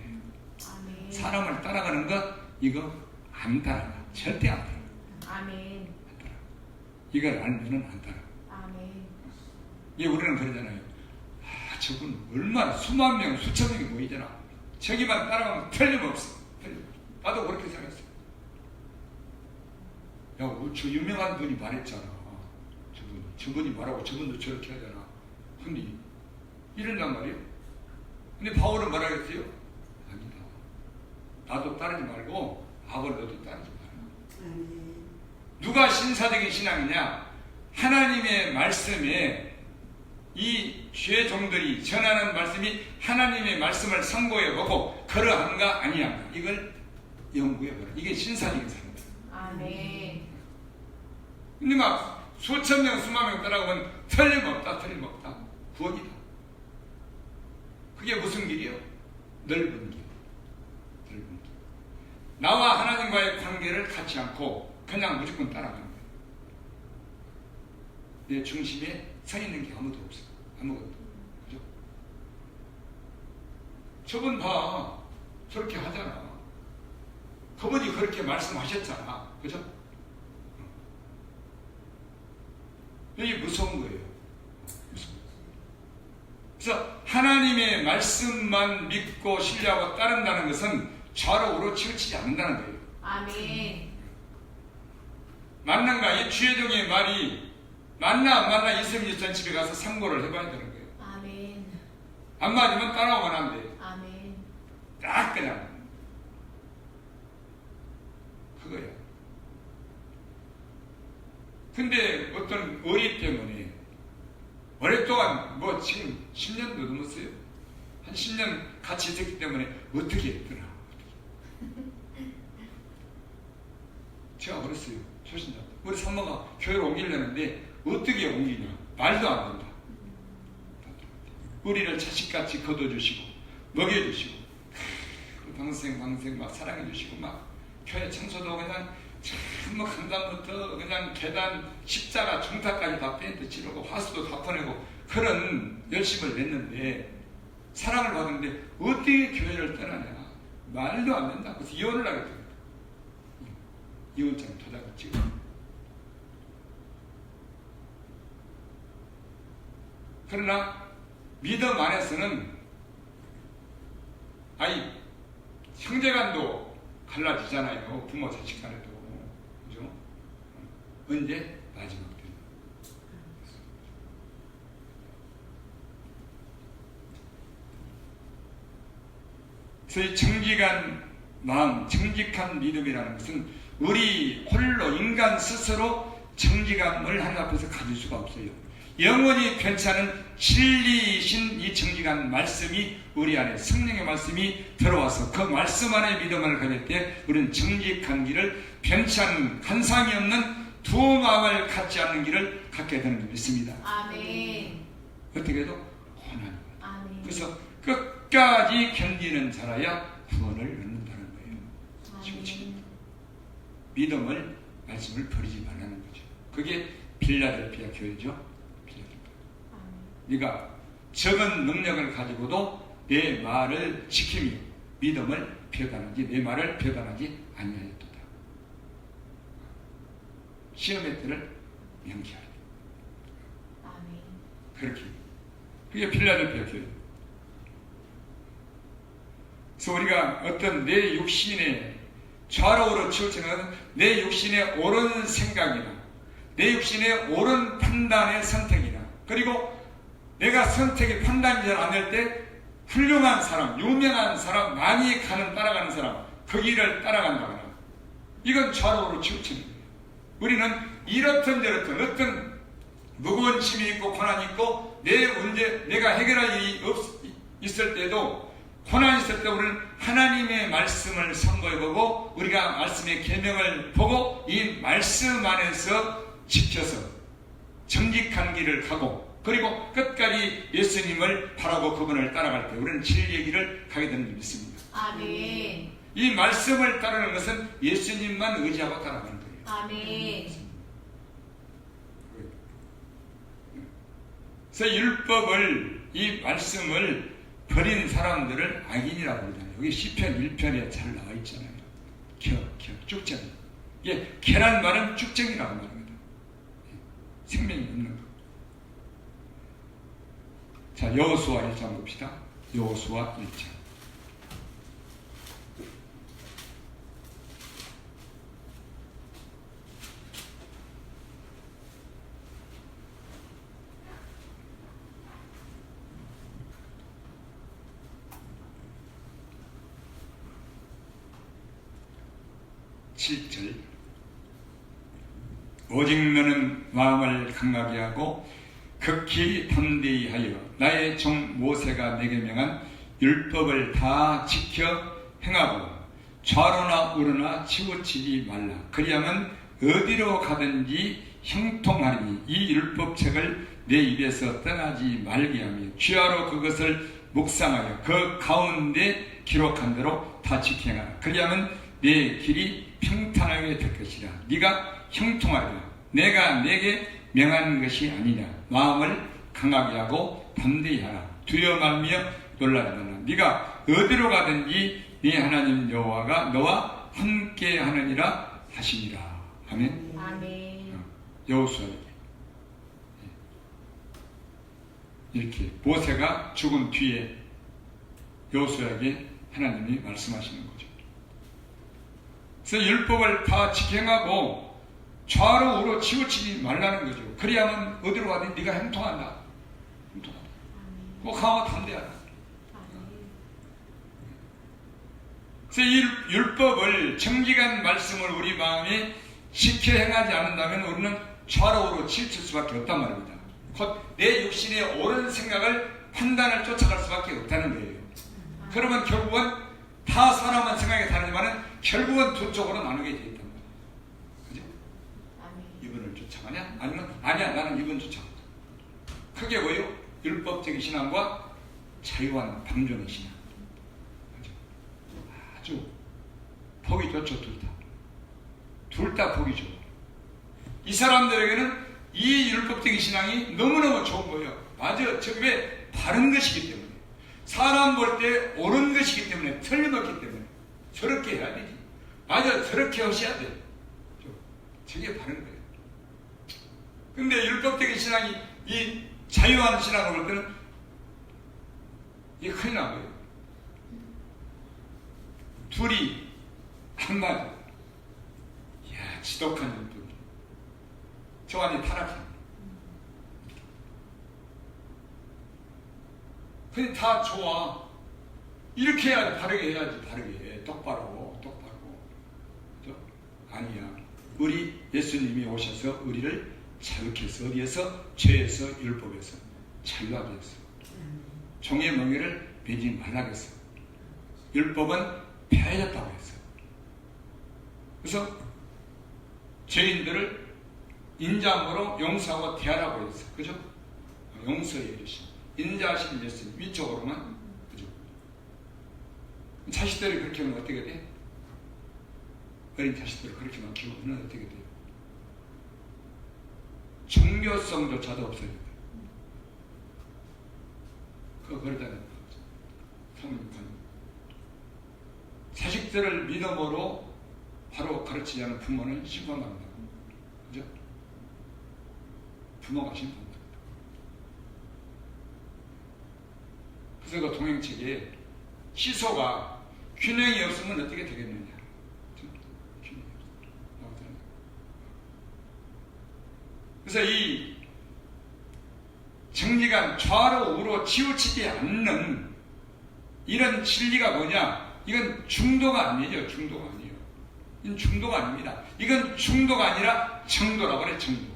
아멘. 사람을 따라가는 것, 이거 안 따라가. 절대 안 따라가. 아멘. 안 따라가. 이걸 알면은 안 따라가. 아멘. 예, 우리는 그러잖아요. 저분 얼마나 수만 명, 수천 명이 모이잖아. 저기만 따라가면 틀림없어. 나도 그렇게 생각했어. 야, 저 유명한 분이 말했잖아. 저분이 말하고 저분도 저렇게 하잖아. 근데 이런단 말이에요. 근데 바울은 뭐라겠어요? 아니다. 나도 따르지 말고 아볼로도 따르지 마라. 누가 신사적인 신앙이냐? 하나님의 말씀에 이 죄종들이 전하는 말씀이 하나님의 말씀을 상고해보고 그러한가 아니한가, 이걸 연구해보라. 이게 신사적인 사람이다. 아멘. 근데 막 수천 명, 수만 명 따라가면 틀림없다. 구원이다. 그게 무슨 길이요? 넓은 길. 넓은 길. 나와 하나님과의 관계를 갖지 않고 그냥 무조건 따라가는 거예요. 내 중심에 서 있는 게 아무도 없어. 아무것도. 그죠? 저분 봐. 저렇게 하잖아. 그분이 그렇게 말씀하셨잖아. 그죠? 이게 무서운 거예요. 무서운 거예요. 그래서 하나님의 말씀만 믿고 신뢰하고 따른다는 것은 좌로우로 치우치지 않는다는 거예요. 아멘. 맞는가? 이 주의종의 말이 맞나 안 맞나 이스라엘 유치원 집에 가서 상고를 해봐야 되는 거예요. 아멘. 안 맞으면 따라오면 안 돼. 아멘. 딱 그냥 그거야. 근데 어떤 의리 때문에 오랫동안, 뭐 지금 10년도 넘었어요. 한 10년 같이 있었기 때문에 어떻게 했더라. 제가 그랬어요. 초신자. 우리 산모가 교회를 옮기려는데 어떻게 옮기냐. 말도 안 된다. 우리를 자식같이 거둬주시고 먹여주시고 방생 막 사랑해주시고 막 교회 청소도 그냥 뭐 간단부터 그냥 계단 십자가 중타까지 다 페인트 칠하고 화수도 다 퍼내고 그런 열심을 냈는데, 사랑을 받는데 어떻게 교회를 떠나냐. 말도 안 된다. 그래서 이혼을 하겠다. 이혼장 도장을 찍어. 그러나 믿음 안에서는 아니 형제간도 갈라지잖아요. 부모 자식 간에도. 그죠? 언제? 마지막 때. 그래서 이 정직한 마음, 정직한 믿음이라는 것은 우리 홀로 인간 스스로 정직함을 하나님 앞에서 가질 수가 없어요. 영원히 괜찮은 진리이신 이 정직한 말씀이 우리 안에 성령의 말씀이 들어와서 그 말씀 안에 믿음을 가질 때 우리는 정직한 길을 변찮은 간상이 없는 두 마음을 갖지 않는 길을 갖게 되는 줄 믿습니다. 아멘. 어떻게 해도 고난이 와요. 아멘. 그래서 끝까지 견디는 자라야 구원을 얻는다는 거예요. 아멘. 믿음을 말씀을 버리지 말라는 거죠. 그게 빌라델피아 교회죠. 네가 적은 능력을 가지고도 내 말을 지키며 믿음을 배반하지 내 말을 배반하지 아니하였도다. 시험의 때를 명기하라. 아멘. 그렇게 그게 빌라델피아 교회. 그래서 우리가 어떤 내 육신의 좌로우로 치우치는 내 육신의 옳은 생각이나 내 육신의 옳은 판단의 선택이나 그리고 내가 선택이 판단이 잘 안 될 때 훌륭한 사람, 유명한 사람, 많이 따라가는 사람 그 길을 따라간다거나 이건 좌로우로 치우치는 거예요. 우리는 이렇든 저렇든 어떤 무거운 짐이 있고 고난이 있고 내 문제 내가 해결할 일이 있을 때도 고난이 있을 때 우리는 하나님의 말씀을 선고해보고 우리가 말씀의 계명을 보고 이 말씀 안에서 지켜서 정직한 길을 가고 그리고 끝까지 예수님을 바라고 그분을 따라갈 때 우리는 진리의 길을 가게 되는 줄 믿습니다. 아멘. 이 말씀을 따르는 것은 예수님만 의지하고 따라가는 거예요. 아멘. 그래서 율법을 이 말씀을 버린 사람들을 악인이라고 그러잖아요. 여기 시편 1편에 잘 나와 있잖아요. 쭉정. 이게 계란말은 쭉정이라고 말합니다. 생명이 없는 거. 자, 여호수아 1장 봅시다. 여호수아 1장. 오직 너는 마음을 강하게 하고 극히 담대히 하여 나의 종 모세가 내게 명한 율법을 다 지켜 행하고 좌로나 우로나 치우치지 말라. 그리하면 어디로 가든지 형통하리니 이 율법책을 내 입에서 떠나지 말게 하며 주야로 그것을 묵상하여 그 가운데 기록한 대로 다 지켜 행하라. 그리하면 내 길이 평탄하게 될 것이라. 네가 형통하리라. 내가 내게 명한 것이 아니냐. 마음을 강하게 하고 담대히 하라. 두려워 말며 놀라지 말라. 네가 어디로 가든지 네 하나님 여호와가 너와 함께 하느니라 하시니라. 아멘. 아멘. 여호수아에게 이렇게 모세가 죽은 뒤에 여호수아에게 하나님이 말씀하시는 거죠. 그래서 율법을 다 지켜행하고 좌로 우로 치우치지 말라는 거죠. 그래야만 어디로 가든 네가 형통한다. 형통한다. 꼭 강하고 담대하다. 그래서 이 율법을 정직한 말씀을 우리 마음에 지켜 행하지 않는다면 우리는 좌로 우로 치우칠 수밖에 없단 말입니다. 곧 내 육신의 옳은 생각을 판단을 쫓아갈 수밖에 없다는 거예요. 그러면 결국은 다 사람은 생각이 다르지만 결국은 두 쪽으로 나누게 돼 있단 말이에요. 그죠? 이분을 쫓아가냐? 아니면 아니야 나는 이분 쫓아간다. 크게 뭐예요? 율법적인 신앙과 자유한 방종의 신앙. 그죠? 아주 보기 좋죠. 둘 다 보기 좋아. 이 사람들에게는 이 율법적인 신앙이 너무너무 좋은 거예요. 맞아. 저게 바른 것이기 때문에. 사람 볼 때 옳은 것이기 때문에 틀림없기 때문에 저렇게 해야 되지. 맞아. 저렇게 하셔야 돼. 저게 바른 거예요. 근데 율법적인 신앙이 이 자유한 신앙을 볼 때는 이게 큰일 난 거예요. 둘이 한마디. 이야, 지독한 율법. 저 안에 타락합니다. 근데 다 좋아. 이렇게 해야지, 바르게 해야지, 바르게 해. 똑바로. 그죠? 아니야. 우리 예수님이 오셔서 우리를 자극해서 어디에서? 죄에서, 율법에서 잘나게 했어. 종의 멍에를 매지 말라고 했어. 율법은 폐하였다고 했어. 그래서 죄인들을 인자함으로 용서하고 대하라고 했어. 그죠? 용서해 주신 인자하신 예수님 위쪽으로만. 그죠? 자식들이 그렇게 하면 어떻게 돼? 어린 자식들을 그렇게만 키우면 어떻게 돼요? 종교성조차도 없어야 돼. 그거 그러다는 거죠. 자식들을 믿음으로 바로 가르치지 않은 부모는 심판받는다. 그죠? 부모가 심판받는다. 그래서 그 동행책에 시소가 균형이 없으면 어떻게 되겠느냐. 균형이 없어. 그래서 이 정리가 좌로 우로 치우치지 않는 이런 진리가 뭐냐? 이건 중도가 아니죠. 중도가 아니에요. 이건 중도가 아닙니다. 이건 중도가 아니라 정도라고 그래. 정도.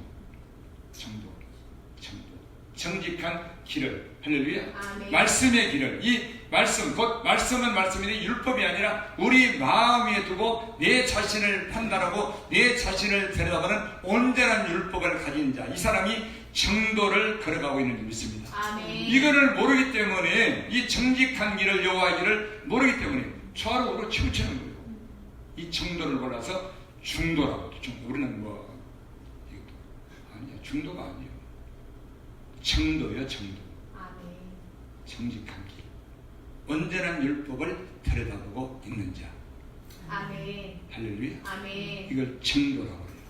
정직한 길을. 할렐루야. 아멘. 말씀의 길을. 이 말씀, 곧 말씀은 말씀인데 율법이 아니라 우리 마음에 두고 내 자신을 판단하고 내 자신을 들여다보는 온전한 율법을 가진 자. 이 사람이 정도를 걸어가고 있는 줄 믿습니다. 아멘. 이거를 이거를 모르기 때문에 이 정직한 길을 여호와의 길을 모르기 때문에 좌로 우로 치우치는 거예요. 이 정도를 몰라서 중도라고. 우리는 뭐 이것도 아니야. 중도가 아니에요. 정도요. 정도. 아멘. 정직한 길. 온전한 율법을 들여다보고 있는 자. 아멘. 할렐루야. 아멘. 이걸 정도라고 해요.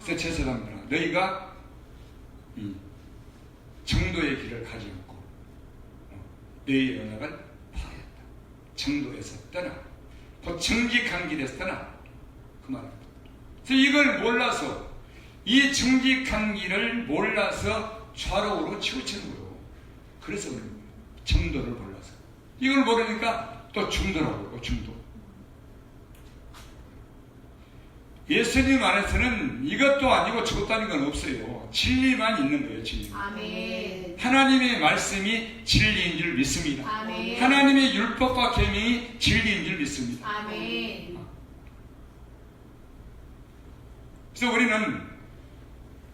그래서 제 사람들아, 너희가 정도의 길을 가지 않고 너희의 언약을 파하였다. 정도에서 떠나, 곧 정직한 길에서 떠나. 그 말입니다. 그래서 이걸 몰라서, 이 정직한 길을 몰라서 좌로 우로 치우치는 거예요. 그래서 그런 거예요. 정도를 몰라서. 이걸 모르니까 또 중도라고 그러고. 중도. 예수님 안에서는 이것도 아니고 저것도 아닌 건 없어요. 진리만 있는 거예요. 진리. 아멘. 하나님의 말씀이 진리인 줄 믿습니다. 아멘. 하나님의 율법과 계명이 진리인 줄 믿습니다. 아멘. 그래서 우리는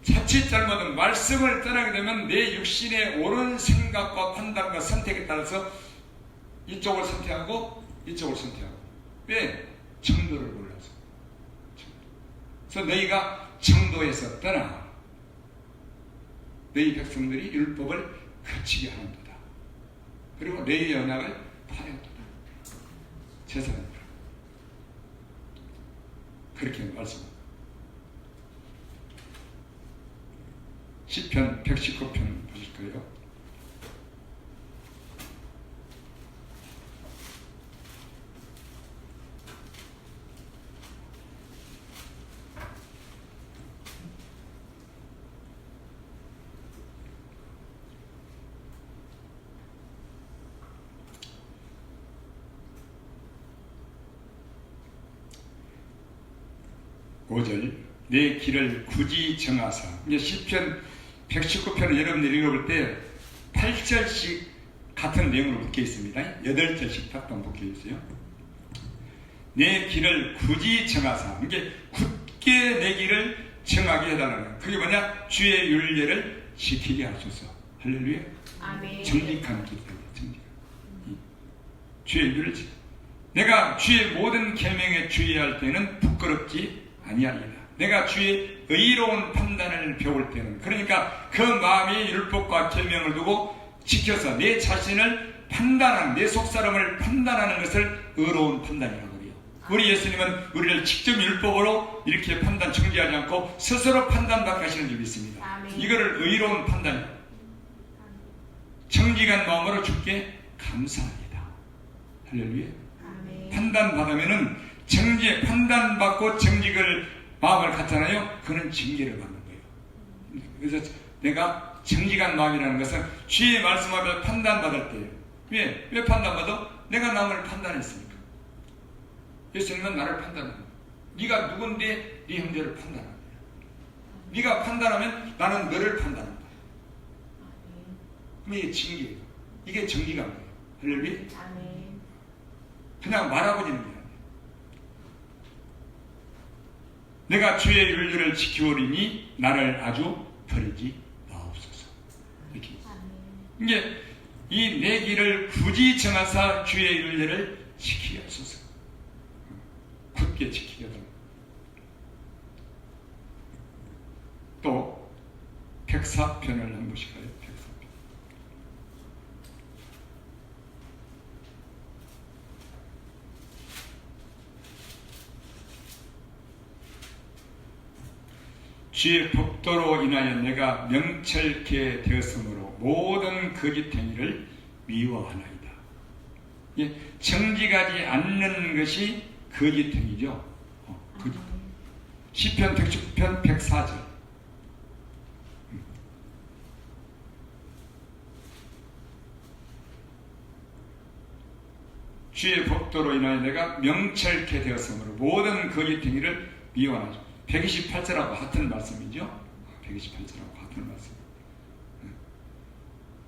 자칫 잘못은 말씀을 떠나게 되면 내 육신의 옳은 생각과 판단과 선택에 따라서 이쪽을 선택하고 이쪽을 선택하고. 왜? 정도를 몰라서. 그래서 너희가 정도에서 떠나 너희 백성들이 율법을 거치게 하는도다. 그리고 너희 언약을 파하였도다. 제사장들 그렇게 말씀합니다. 시편 119편 보실까요? 오절 내 길을 굳이 정하사. 이제 시편 119편을 여러분들이 읽어볼 때 8절씩 같은 내용으로 묶여 있습니다. 8절씩 딱딱 묶여 있어요. 내 길을 굳이 정하사. 이게 굳게 내 길을 정하게 해달라는 거예요. 그게 뭐냐? 주의 율례를 지키게 하소서. 할렐루야. 아멘. 정직한 길. 주의 율례를 지키. 내가 주의 모든 계명에 주의할 때는 부끄럽지 아니하리라. 내가 주의 의로운 판단을 배울 때는, 그러니까 그 마음의 율법과 계명을 두고 지켜서 내 자신을 판단하는, 내 속사람을 판단하는 것을 의로운 판단이라고 해요. 우리 예수님은 우리를 직접 율법으로 이렇게 판단 정지하지 않고 스스로 판단받게 하시는 줄 믿습니다. 아멘. 이거를 의로운 판단이에요. 정직한 마음으로 주께 감사합니다. 할렐루야. 아멘. 판단받으면은 판단받고 정직을 마음을 갖잖아요. 그는 징계를 받는 거예요. 그래서 내가 정직한 마음이라는 것은 주의 말씀 앞에 판단받을 때예요. 왜 판단받아? 내가 남을 판단했으니까. 예수님은 나를 판단합니다. 네가 누군데 네 형제를 판단합니다. 네가 판단하면 나는 너를 판단한다. 그럼 이게 징계예요. 이게 정직한 거예요. 할렐루야. 아멘. 그냥 말하고 있는 게 아니에요. 내가 주의 윤리를 지키오리니 나를 아주 버리지 마옵소서. 이렇게. 이게 이 내 길을 굳이 정하사 주의 윤리를 지키게 하소서. 굳게 지키게 하소서. 또 104편을 한 번씩 가요. 104편. 주의 법도로 인하여 내가 명철케 되었으므로 모든 거짓 행위를 미워하나이다. 예, 정직하지 않는 것이 거짓 행위죠. 시편 119편 104절. 주의 법도로 인하여 내가 명철케 되었으므로 모든 거짓 행위를 미워하나이다. 128절하고 같은 말씀이죠. 128절하고 같은 말씀.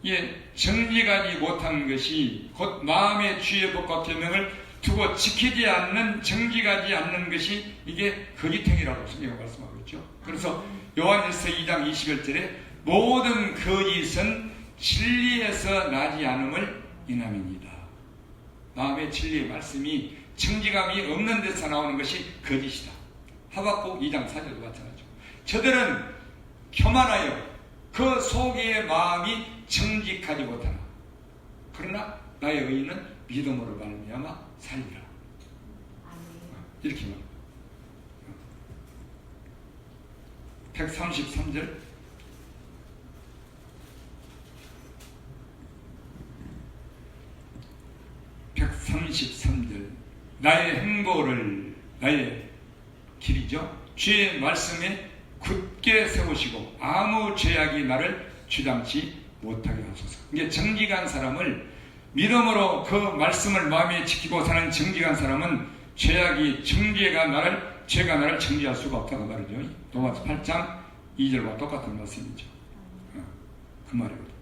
예, 정직하지 못한 것이 곧 마음의 주의 법과 계명을 두고 지키지 않는, 정직하지 않는 것이 이게 거짓행위라고 성경은 말씀하고 있죠. 그래서 요한일서 2장 21절에 모든 거짓은 진리에서 나지 않음을 인함입니다. 마음의 진리의 말씀이 정직함이 없는 데서 나오는 것이 거짓이다. 하박국 2장 4절도 마찬가지죠. 저들은 교만하여 그 속의 마음이 정직하지 못하나 그러나 나의 의인은 믿음으로 말미암아 살리라. 이렇게 말합니다. 133절. 나의 행보를 나의 길이죠. 주의 말씀에 굳게 세우시고 아무 죄악이 나를 주장치 못하게 하소서. 이게 정직한 사람을 믿음으로 그 말씀을 마음에 지키고 사는 정직한 사람은 죄가 나를 정죄할 수가 없다고 말이죠. 로마서 8장 2절과 똑같은 말씀이죠. 그 말이거든요.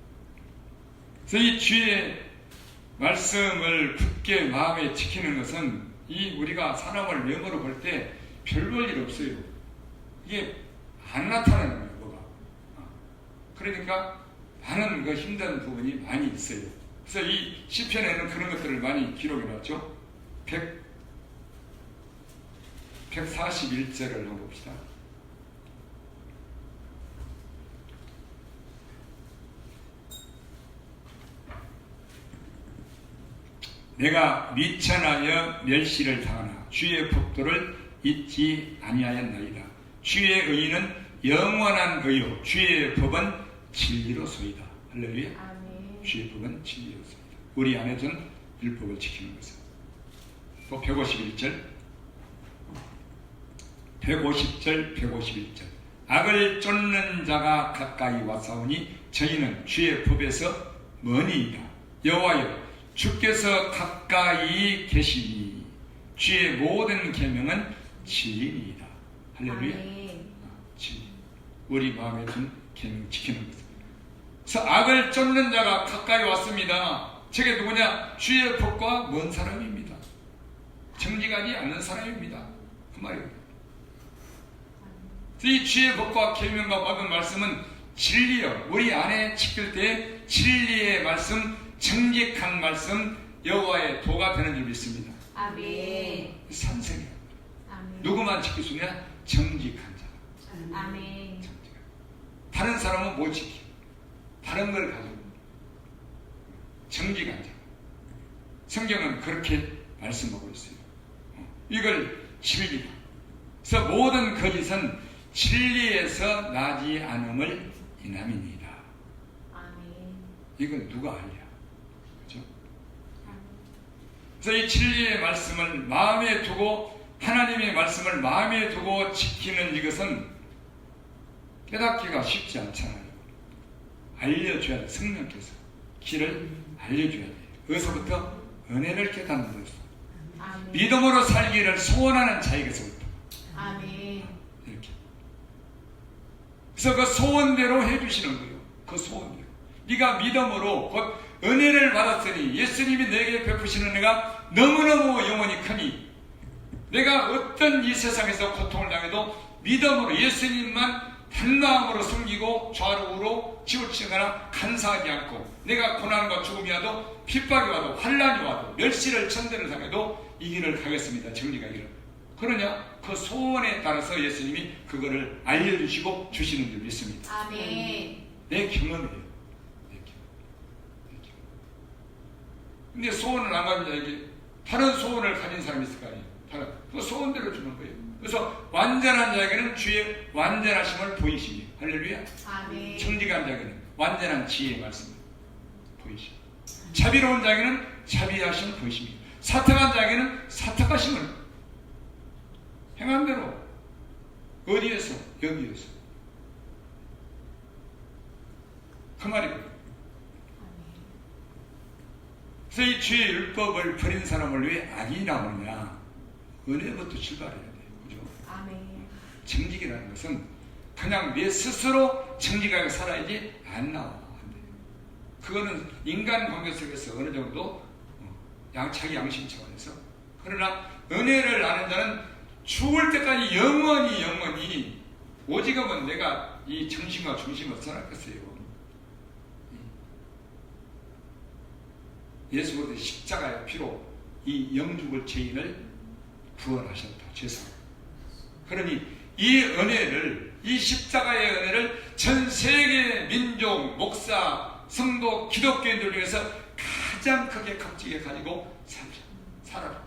그래서 이 주의 말씀을 굳게 마음에 지키는 것은 이 우리가 사람을 외모로 볼 때 별 볼 일 없어요. 이게 안 나타나는 거예요, 뭐가. 그러니까 많은 그 힘든 부분이 많이 있어요. 그래서 이 시편에는 그런 것들을 많이 기록해놨죠. 141절을 한번 봅시다. 내가 미천하여 멸시를 당하나 주의 법도를 잊지 아니하였나이다. 주의 의는 영원한 의요 주의 법은 진리로소이다. 할렐루야. 아멘. 주의 법은 진리로소이다. 우리 안에 든 율법을 지키는 것은. 또 151절 151절 악을 쫓는 자가 가까이 왔사오니 저희는 주의 법에서 머니이다. 여호와여 주께서 가까이 계시니 주의 모든 계명은 진리이다. 할렐루야. 진리. 우리 마음에 든 계명 지키는 것. 그래서 악을 쫓는 자가 가까이 왔습니다. 저게 누구냐? 주의 법과 먼 사람입니다. 정직하지 않는 사람입니다. 그 말이에요. 이 주의 법과 계명과 받은 말씀은 진리요. 우리 안에 지킬 때 진리의 말씀, 정직한 말씀, 여호와의 도가 되는 줄 믿습니다. 아멘. 산생이야. 아멘. 누구만 지킬 수 있냐? 정직한 자. 아멘. 다른 사람은 못 지켜. 다른 걸 가지고. 정직한 자. 성경은 그렇게 말씀하고 있어요. 이걸 진리다. 그래서 모든 거짓은 진리에서 나지 않음을 인함입니다. 아멘. 이건 누가 알냐? 그죠? 그래서 이 진리의 말씀을 마음에 두고 하나님의 말씀을 마음에 두고 지키는 이것은 깨닫기가 쉽지 않잖아요. 알려줘야 돼. 성령께서 길을 알려줘야 돼. 어디서부터? 은혜를 깨닫는 데서. 아멘. 믿음으로 살기를 소원하는 자에게서부터. 아멘. 이렇게. 그래서 그 소원대로 해주시는 거예요. 그 소원대로. 네가 믿음으로 곧 은혜를 받았으니 예수님이 내게 베푸시는 은혜가 너무너무 영원히 크니 내가 어떤 이 세상에서 고통을 당해도 믿음으로 예수님만 단마음으로 숨기고 좌로 우로 치우치거나 간사하지 않고 내가 고난과 죽음이 와도 핍박이 와도 환란이 와도 멸시를 천대를 당해도 이 길을 가겠습니다. 정리가 길을. 그러냐? 그 소원에 따라서 예수님이 그거를 알려주시고 주시는 줄 믿습니다. 아멘. 내 경험이에요. 내 경험. 근데 소원을 안 가진 자에게 다른 소원을 가진 사람이 있을 거 아니에요. 다른 그 소원대로 주는 거예요. 그래서 완전한 자에게는 주의 완전하심을 보이시니 할렐루야. 아멘. 정직한 자에게는 완전한 지혜의 말씀을 보이시니 자비로운 자에게는 자비하심을 보이십니다. 사특한 자에게는 사특하심을 행한 대로 어디에서? 여기에서. 그 말이거든요. 그래서 이 주의 율법을 버린 사람을 왜 악이 나오느냐? 은혜부터 출발해야 돼요. 그죠? 아멘. 정직이라는 것은 그냥 내 스스로 정직하게 살아야지 안 나와. 안 돼요. 그거는 인간 관계 속에서 어느 정도 자기 양심 차원에서. 그러나 은혜를 아는 자는 죽을 때까지 영원히 오직하면 내가 이 정신과 중심을 써놨겠어요. 예수 그리스도의 십자가의 피로 이 영죽을 죄인을 구원하셨다. 죄사. 그러니 이 은혜를, 이 십자가의 은혜를 전 세계 민족, 목사, 성도, 기독교인들 중에서 가장 크게 값지게 가지고 살아라.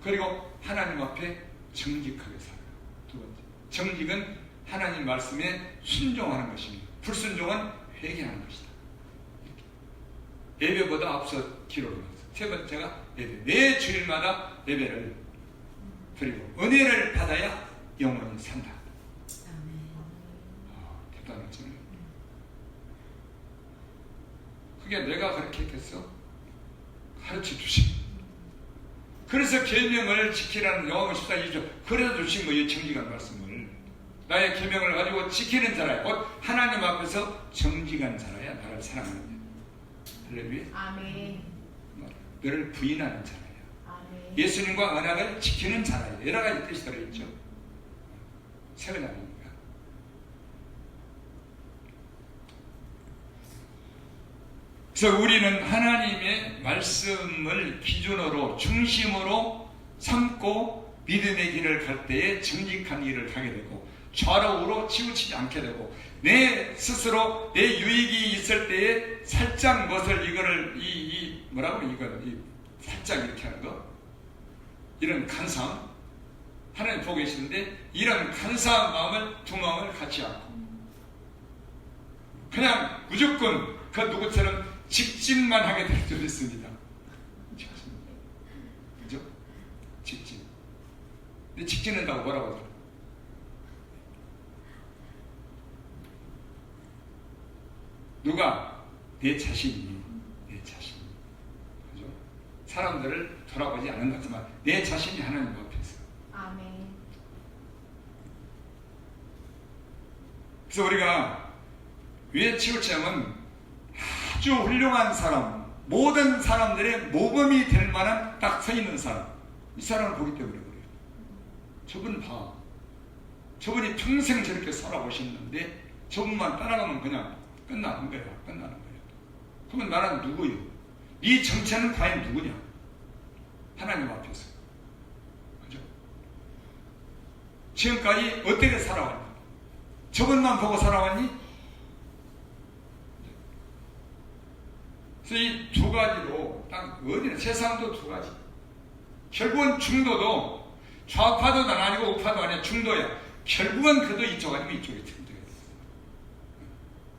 그리고 하나님 앞에 정직하게 살아라. 두 번째, 정직은 하나님 말씀에 순종하는 것입니다. 불순종은 회개하는 것이다. 예배보다 앞서 기록을 했어요. 세 번째가 예배. 매 주일마다 예배를 드리고 은혜를 받아야 영원히 산다. 대단하잖아요. 그게 내가 그렇게 했겠어? 가르쳐 주신. 그래서 계명을 지키라는 요한복음 14장 그래서 주신 거예요. 정직한 말씀을. 나의 계명을 가지고 지키는 자라야 곧 하나님 앞에서 정직한 자라야 나를 사랑하는 자야. 할렐루야. 아멘. 너를 부인하는 자라야. 아멘. 예수님과 언약을 지키는 자라야. 여러 가지 뜻이 들어있죠. 세 가지 아닙니까? 그래서 우리는 하나님의 말씀을 기준으로 중심으로 삼고 믿음의 길을 갈 때에 정직한 길을 가게 되고 좌로우로 치우치지 않게 되고 내 스스로 내 유익이 있을 때에 살짝 것을 이거를 뭐라고 이거를 살짝 이렇게 하는 거 이런 간사함 하나님 보고 계시는데 이런 간사한 마음을 두 마음을 같이 않고 그냥 무조건 그 누구처럼 직진만 하게 될 줄 있습니다. 그죠? 직진. 근데 직진한다고 뭐라고 하더라? 누가? 내 자신이. 그죠? 사람들을 돌아보지 않는다. 하지만 내 자신이 하나님 앞에서. 아멘. 그래서 우리가 왜 치우치냐면 아주 훌륭한 사람, 모든 사람들의 모범이 될 만한 딱 서 있는 사람, 이 사람을 보기 때문에 그래요. 저분 봐. 저분이 평생 저렇게 살아오셨는데 저분만 따라가면 그냥 끝나는 거야. 그러면 나는 누구요? 이 정체는 과연 누구냐? 하나님 앞에서. 그죠? 지금까지 어떻게 살아왔니? 저분만 보고 살아왔니? 그래서 이 두 가지로 딱 어디나 세상도 두 가지. 결국은 중도도 좌파도 아니고 우파도 아니야. 중도야. 결국은 그도 이쪽 아니면 이쪽이 중도야.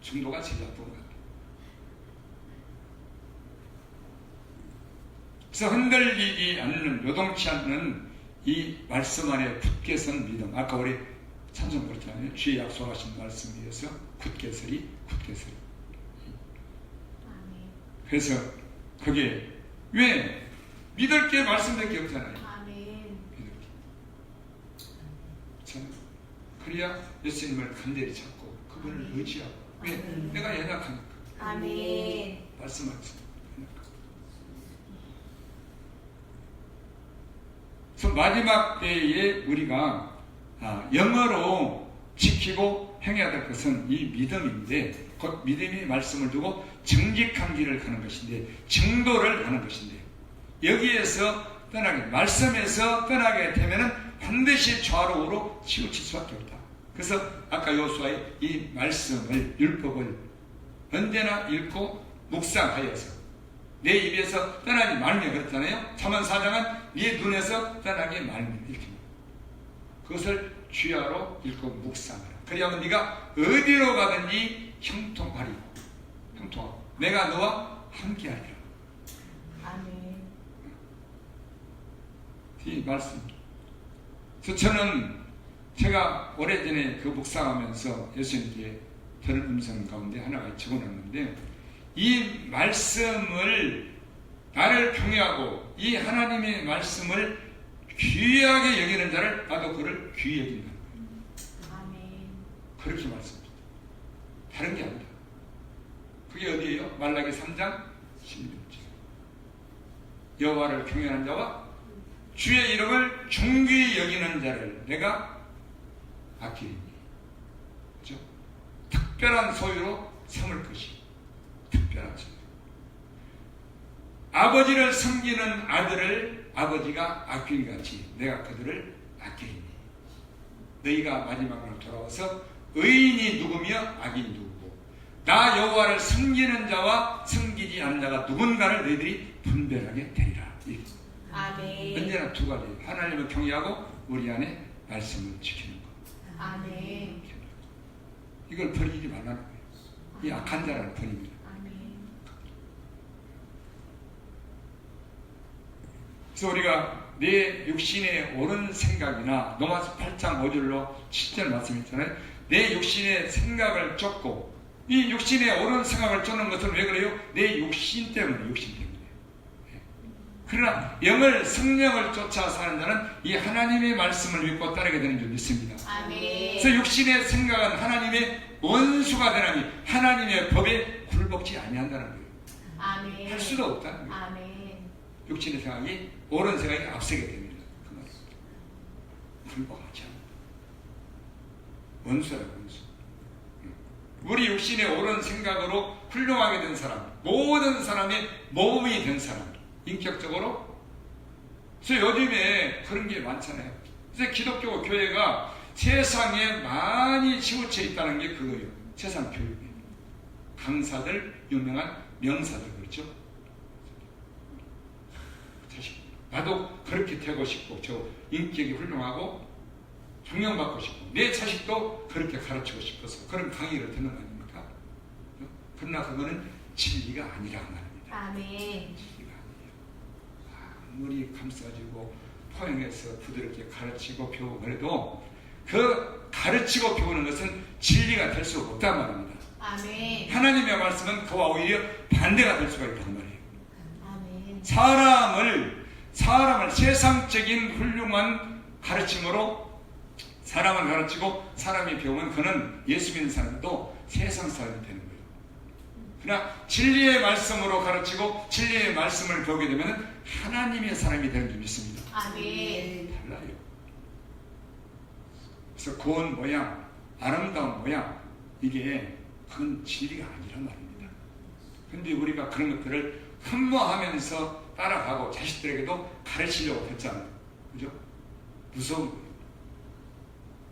중도가 제일 나쁜 것 같아. 그래서 흔들리지 않는, 요동치 않는 이 말씀 안에 굳게 선 믿음. 아까 우리 찬송 그렇잖아요. 주의 약속하신 말씀에 의해서 굳게 서리. 아멘. 그래서 그게 왜? 믿을 게 말씀밖에 없잖아요. 아멘. 믿을 게. 참, 그래야 예수님을 간절히 찾고 그분을 아멘. 의지하고. 왜? 아멘. 내가 연약하니까. 아멘. 말씀하셨습니다. 그래서 마지막 때에 우리가 영어로 지키고 행해야 될 것은 이 믿음인데, 곧 믿음이 말씀을 두고 정직한 길을 가는 것인데, 정도를 하는 것인데, 여기에서 떠나게, 말씀에서 떠나게 되면은 반드시 좌로 우로 치우칠 수밖에 없다. 그래서 아까 요수아의 이 말씀을, 율법을 언제나 읽고 묵상하여서 내 입에서 떠나지 말며 그랬잖아요. 잠언 4장은 네 눈에서 떠나게 말며 이렇게. 그것을 주야로 읽고 묵상하라. 그리하면 네가 어디로 가든지 형통하리. 형통하고 내가 너와 함께하리라. 아멘. 이 말씀. 그래서 저는 제가 오래전에 그 묵상하면서 예수님께 들은 음성 가운데 하나가 적어놨는데, 이 말씀을 나를 경외하고 이 하나님의 말씀을 귀하게 여기는 자를 나도 그를 귀히 여긴다. 아멘. 그렇게 말씀합니다. 다른 게 아니다. 그게 어디예요? 말라기 3장 16절. 여호와를 경외하는 자와 주의 이름을 존귀히 여기는 자를 내가 아끼리니. 그렇죠? 특별한 소유로 삼을 것이. 특별한 소유. 아버지를 섬기는 아들을 아버지가 아끼는 같이 내가 그들을 아끼리니. 너희가 마지막으로 돌아와서 의인이 누구며 악인이 누구고 나 여호와를 섬기는 자와 섬기지 않는 자가 누군가를 너희들이 분별하게 되리라. 아멘. 언제나 두 가지. 하나님을 경외하고 우리 안에 말씀을 지키는 것. 아멘. 이걸 버리지 말라는 거예요. 이 악한 자를 버립니다. 아멘. 그래서 우리가 내 육신의 옳은 생각이나 로마서 8장 5절로 7절 말씀 있잖아요. 내 육신의 생각을 쫓고, 이 육신의 옳은 생각을 쫓는 것은 왜 그래요? 내 육신 때문에. 그러나 영을, 성령을 쫓아 사는 자는 이 하나님의 말씀을 믿고 따르게 되는 줄 믿습니다. 아멘. 그래서 육신의 생각은 하나님의 원수가 되나니 하나님의 법에 굴복지 아니한다는 거예요. 아멘. 할 수도 없다는 거예요. 아멘. 육신의 생각이 옳은 생각이 앞서게 됩니다. 그 말입니다. 굴복하지 않는다. 원수라고, 원수. 우리 육신의 옳은 생각으로 훌륭하게 된 사람, 모든 사람의 모범이 된 사람, 인격적으로. 그래서 요즘에 그런 게 많잖아요. 그래서 기독교 교회가 세상에 많이 치우쳐 있다는 게 그거예요. 세상 교육이에요. 강사들, 유명한 명사들, 그렇죠? 나도 그렇게 되고 싶고, 저 인격이 훌륭하고 존경받고 싶고, 내 자식도 그렇게 가르치고 싶어서 그런 강의를 듣는 거 아닙니까? 그러나 그거는 진리가 아니라 말입니다. 아멘. 아무리 감싸지고 포용해서 부드럽게 가르치고 배우고 그래도 그 가르치고 배우는 것은 진리가 될 수가 없단 말입니다. 아멘. 하나님의 말씀은 그와 오히려 반대가 될 수가 있단 말이에요. 아멘. 사람을 세상적인 훌륭한 가르침으로 사람을 가르치고 사람이 배우면 그는 예수 믿는 사람도 세상 사람이 되는 거예요. 그러나 진리의 말씀으로 가르치고 진리의 말씀을 배우게 되면 하나님의 사람이 되는 줄 믿습니다. 아멘. 달라요. 그래서 고운 모양, 아름다운 모양, 이게 그건 진리가 아니란 말입니다. 그런데 우리가 그런 것들을 흠모하면서 따라가고 자식들에게도 가르치려고 했잖아요. 그죠? 무서운 거예요.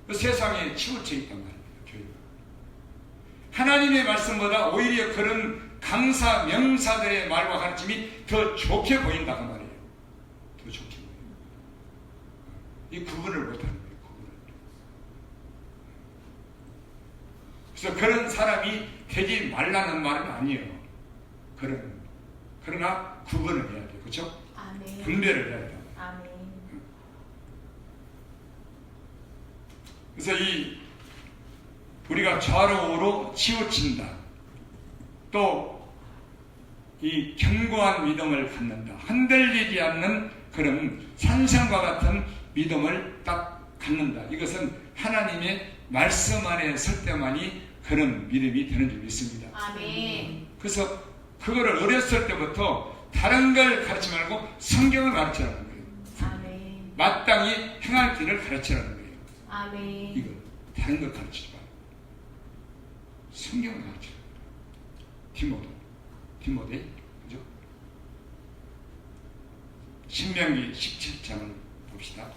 그 세상에 치우쳐 있단 말입니다. 교회가. 하나님의 말씀보다 오히려 그런 강사, 명사들의 말과 가르침이 더 좋게 보인다 그 말이에요. 더 좋게 보여요. 이 구분을 못하는 거예요. 구분을. 그래서 그런 사람이 되지 말라는 말은 아니에요. 그러나 구분을 해야 돼요. 그렇죠? 아멘. 아멘. 분별을 해야 된다. 아멘. 그래서 우리가 좌로 우로 치우친다. 또 이 견고한 믿음을 갖는다. 흔들리지 않는 그런 산성과 같은 믿음을 딱 갖는다. 이것은 하나님의 말씀 안에 설 때만이 그런 믿음이 되는 줄 믿습니다. 아멘. 그래서 그거를 어렸을 때부터 다른 걸 가르치지 말고 성경을 가르치라는 거예요. 아멘. 마땅히 행할 길을 가르치라는 거예요. 아멘. 이거 다른 걸 가르치지 말고 성경을 가르치라. 디모데 그죠? 신명기 17장을 봅시다.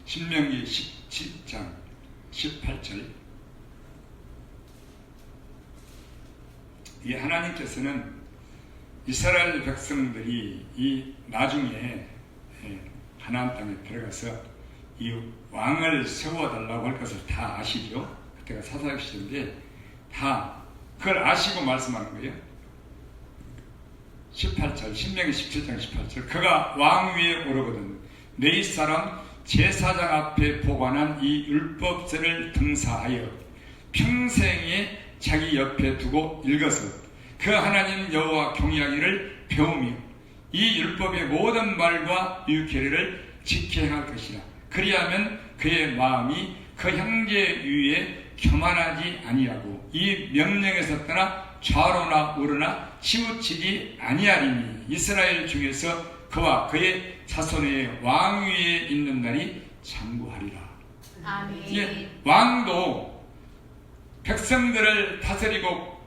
신명기 17장 18절. 이 하나님께서는 이스라엘 백성들이 이 나중에 가나안 땅에 들어가서 이 왕을 세워달라고 할 것을 다 아시죠? 그때가 사사기 시대인데 다 그걸 아시고 말씀하는 거예요. 18절, 신명기 17장 18절. 그가 왕 위에 오르거든 네 사람 제사장 앞에 보관한 이 율법서를 등사하여 평생에 자기 옆에 두고 읽어서 그 하나님 여호와 경외하기를 배우며 이 율법의 모든 말과 유계례를 지켜 행할 것이라. 그리하면 그의 마음이 그 형제 위에 교만하지 아니하고 이 명령에서 떠나 좌로나 우로나 치우치지 아니하리니 이스라엘 중에서 그와 그의 자손의 왕 위에 있는 날이 장구하리라. 아멘. 왕도 백성들을 다스리고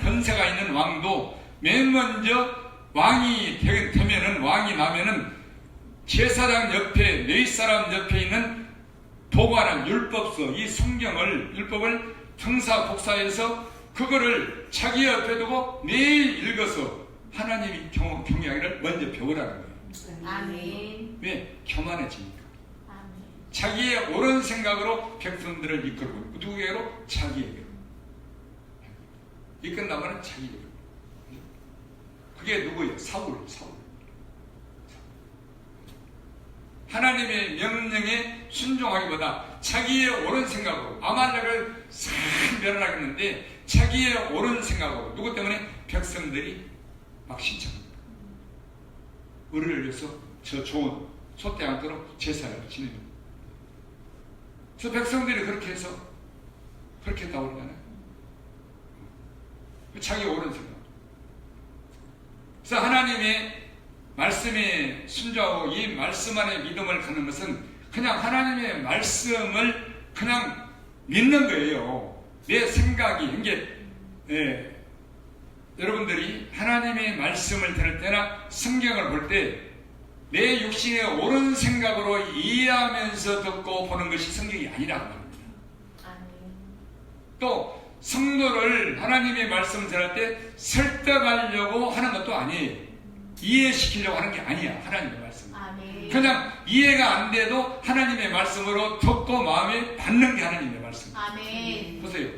권세가 있는 왕도 맨 먼저 왕이 되면은 왕이 나면은 제사장 옆에 네 사람 옆에 있는 보관한 율법서 이 성경을 율법을 등사 복사해서 그거를 자기 옆에 두고 매일 읽어서 하나님이 경외하기를 먼저 배우라는 거예요. 아멘. 왜? 교만해지니까. 아멘. 자기의 옳은 생각으로 백성들을 이끌고 누구에게로? 자기에게로. 이끌나면 자기에게로. 그게 누구예요? 사울. 하나님의 명령에 순종하기보다 자기의 옳은 생각으로 아말렉을 싹 멸하겠는데 자기의 옳은 생각으로 누구 때문에? 백성들이 막 신청합니다. 의를 위해서 저 좋은 소떼 않도록 제사를 지내는. 그래서 백성들이 그렇게 해서 그렇게 했다고 그러잖아요. 자기 옳은 생각. 그래서 하나님의 말씀에 순종하고 이 말씀 안에 믿음을 갖는 것은 그냥 하나님의 말씀을 그냥 믿는 거예요. 내 생각이 이게 여러분들이 하나님의 말씀을 들을 때나 성경을 볼 때 내 육신의 옳은 생각으로 이해하면서 듣고 보는 것이 성경이 아니라고 합니다. 또 성도를 하나님의 말씀을 들을 때 설득하려고 하는 것도 아니에요. 이해시키려고 하는 게 아니야. 하나님의 말씀. 그냥 이해가 안 돼도 하나님의 말씀으로 듣고 마음에 받는 게 하나님의 말씀. 보세요.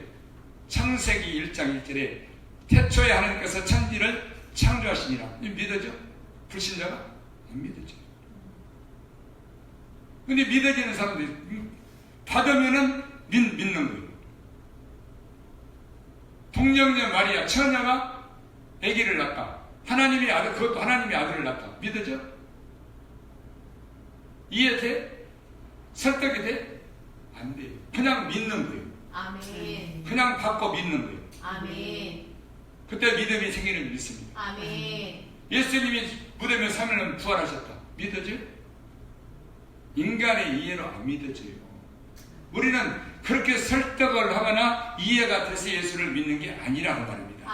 창세기 1장 1절에 태초에 하나님께서 천지를 창조하시니라. 믿어져? 불신자가? 안 믿어져. 근데 믿어지는 사람들이 받으면은 믿는 거예요. 동정녀 마리아 처녀가 아기를 낳다. 하나님의 아들, 그것도 하나님의 아들을 낳다. 믿어져? 이해돼? 설득이 돼? 안 돼. 그냥 믿는 거예요. 그냥 받고 믿는 거예요. 그때 믿음이 생기는 줄 믿습니다. 예수님이 무덤에 3일 부활하셨다. 믿어져? 인간의 이해로 안 믿어져요. 우리는 그렇게 설득을 하거나 이해가 돼서 예수를 믿는 게 아니라고 말입니다.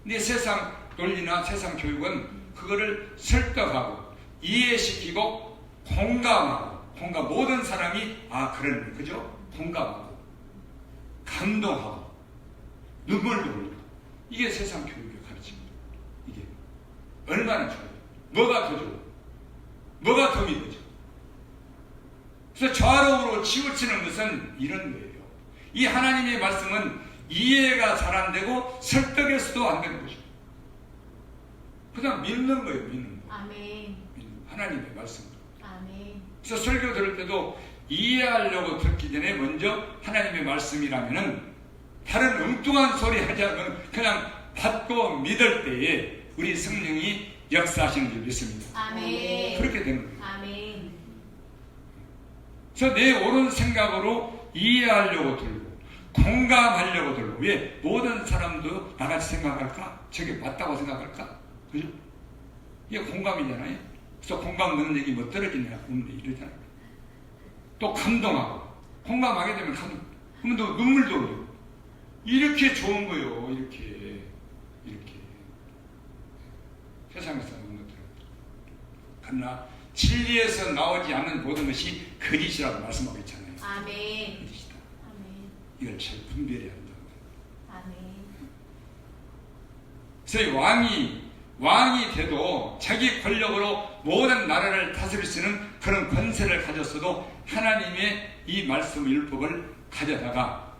근데 세상 논리나 세상 교육은 그거를 설득하고 이해시키고 공감 모든 사람이 그런 그죠? 공감하고 감동하고 눈물도 흘리고 이게 세상 교육의 가르침입니다. 이게 얼마나 좋아요. 뭐가 더 좋아? 뭐가 더 믿어져? 그래서 좌로우로 치우치는 것은 이런 거예요. 이 하나님의 말씀은 이해가 잘 안 되고 설득해서도 안 되는 거죠. 그냥 믿는 거예요. 믿는 거. 아멘. 하나님의 말씀. 아멘. 그래서 설교 들을 때도 이해하려고 듣기 전에 먼저 하나님의 말씀이라면은 다른 엉뚱한 소리 하지 않으면 그냥 받고 믿을 때에 우리 성령이 역사하시는 줄 믿습니다. 아멘. 그렇게 되는 거예요. 아멘. 그래서 내 옳은 생각으로 이해하려고 들고 공감하려고 들고 왜 모든 사람도 나같이 생각할까? 저게 맞다고 생각할까? 그죠? 이게 공감이잖아요. 그래서 공감 능력이 뭐 떨어지냐 없네 이러잖아요. 또 감동하고 공감하게 되면 그러면 또 눈물도 흘리고 이렇게 좋은 거요. 이렇게 세상에서 하는 것들. 그러나 진리에서 나오지 않는 모든 것이 거짓이라고 말씀하고 있잖아요. 아멘. 거짓이다. 아멘. 이걸 잘 분별해야 한다. 아멘. 그래서 왕이 돼도 자기 권력으로 모든 나라를 다스릴 수 있는 그런 권세를 가졌어도 하나님의 이 말씀 율법을 가져다가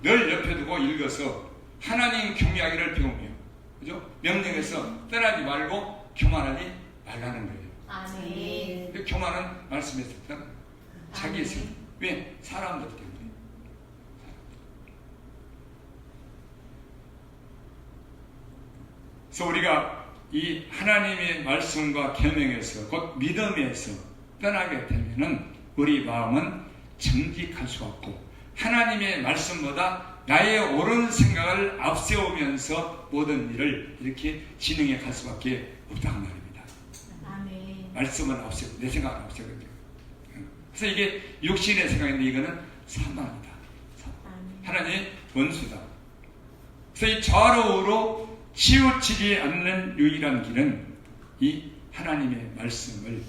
늘 옆에 두고 읽어서 하나님 경외하기를 배우며 그죠? 명령해서 떠나지 말고 교만하지 말라는 거예요. 아멘. 교만은 말씀에서 떠나 자기의 생 왜? 사람들 때문에. 그래서 우리가 이 하나님의 말씀과 계명에서 곧 믿음에서 떠나게 되면은 우리 마음은 정직할 수 없고 하나님의 말씀보다 나의 옳은 생각을 앞세우면서 모든 일을 이렇게 진행해 갈 수밖에 없다는 말입니다. 아멘. 말씀을 앞세우고 내 생각을 앞세우거든요. 그래서 이게 육신의 생각인데 이거는 사망이다. 하나님의 원수다. 그래서 이 좌로우로 치우치지 않는 유일한 길은 이 하나님의 말씀을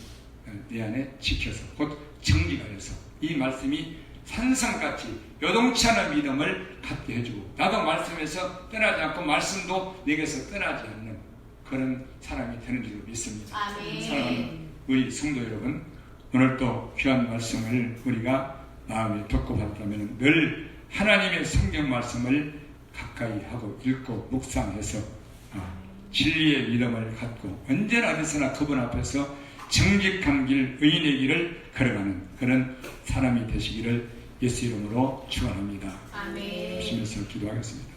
내 안에 지켜서 곧 정직하여서 이 말씀이 산성같이 요동치 않은 믿음을 갖게 해주고 나도 말씀에서 떠나지 않고 말씀도 내게서 떠나지 않는 그런 사람이 되는 줄 믿습니다. 아멘. 사랑하는 우리 성도 여러분, 오늘 또 귀한 말씀을 우리가 마음에 듣고 받았다면 늘 하나님의 성경 말씀을 가까이 하고 읽고 묵상해서 진리의 믿음을 갖고 언제나 어디서나 그분 앞에서 정직한 길, 의인의 길을 걸어가는 그런 사람이 되시기를 예수 이름으로 축원합니다. 아멘. 하시면서 기도하겠습니다.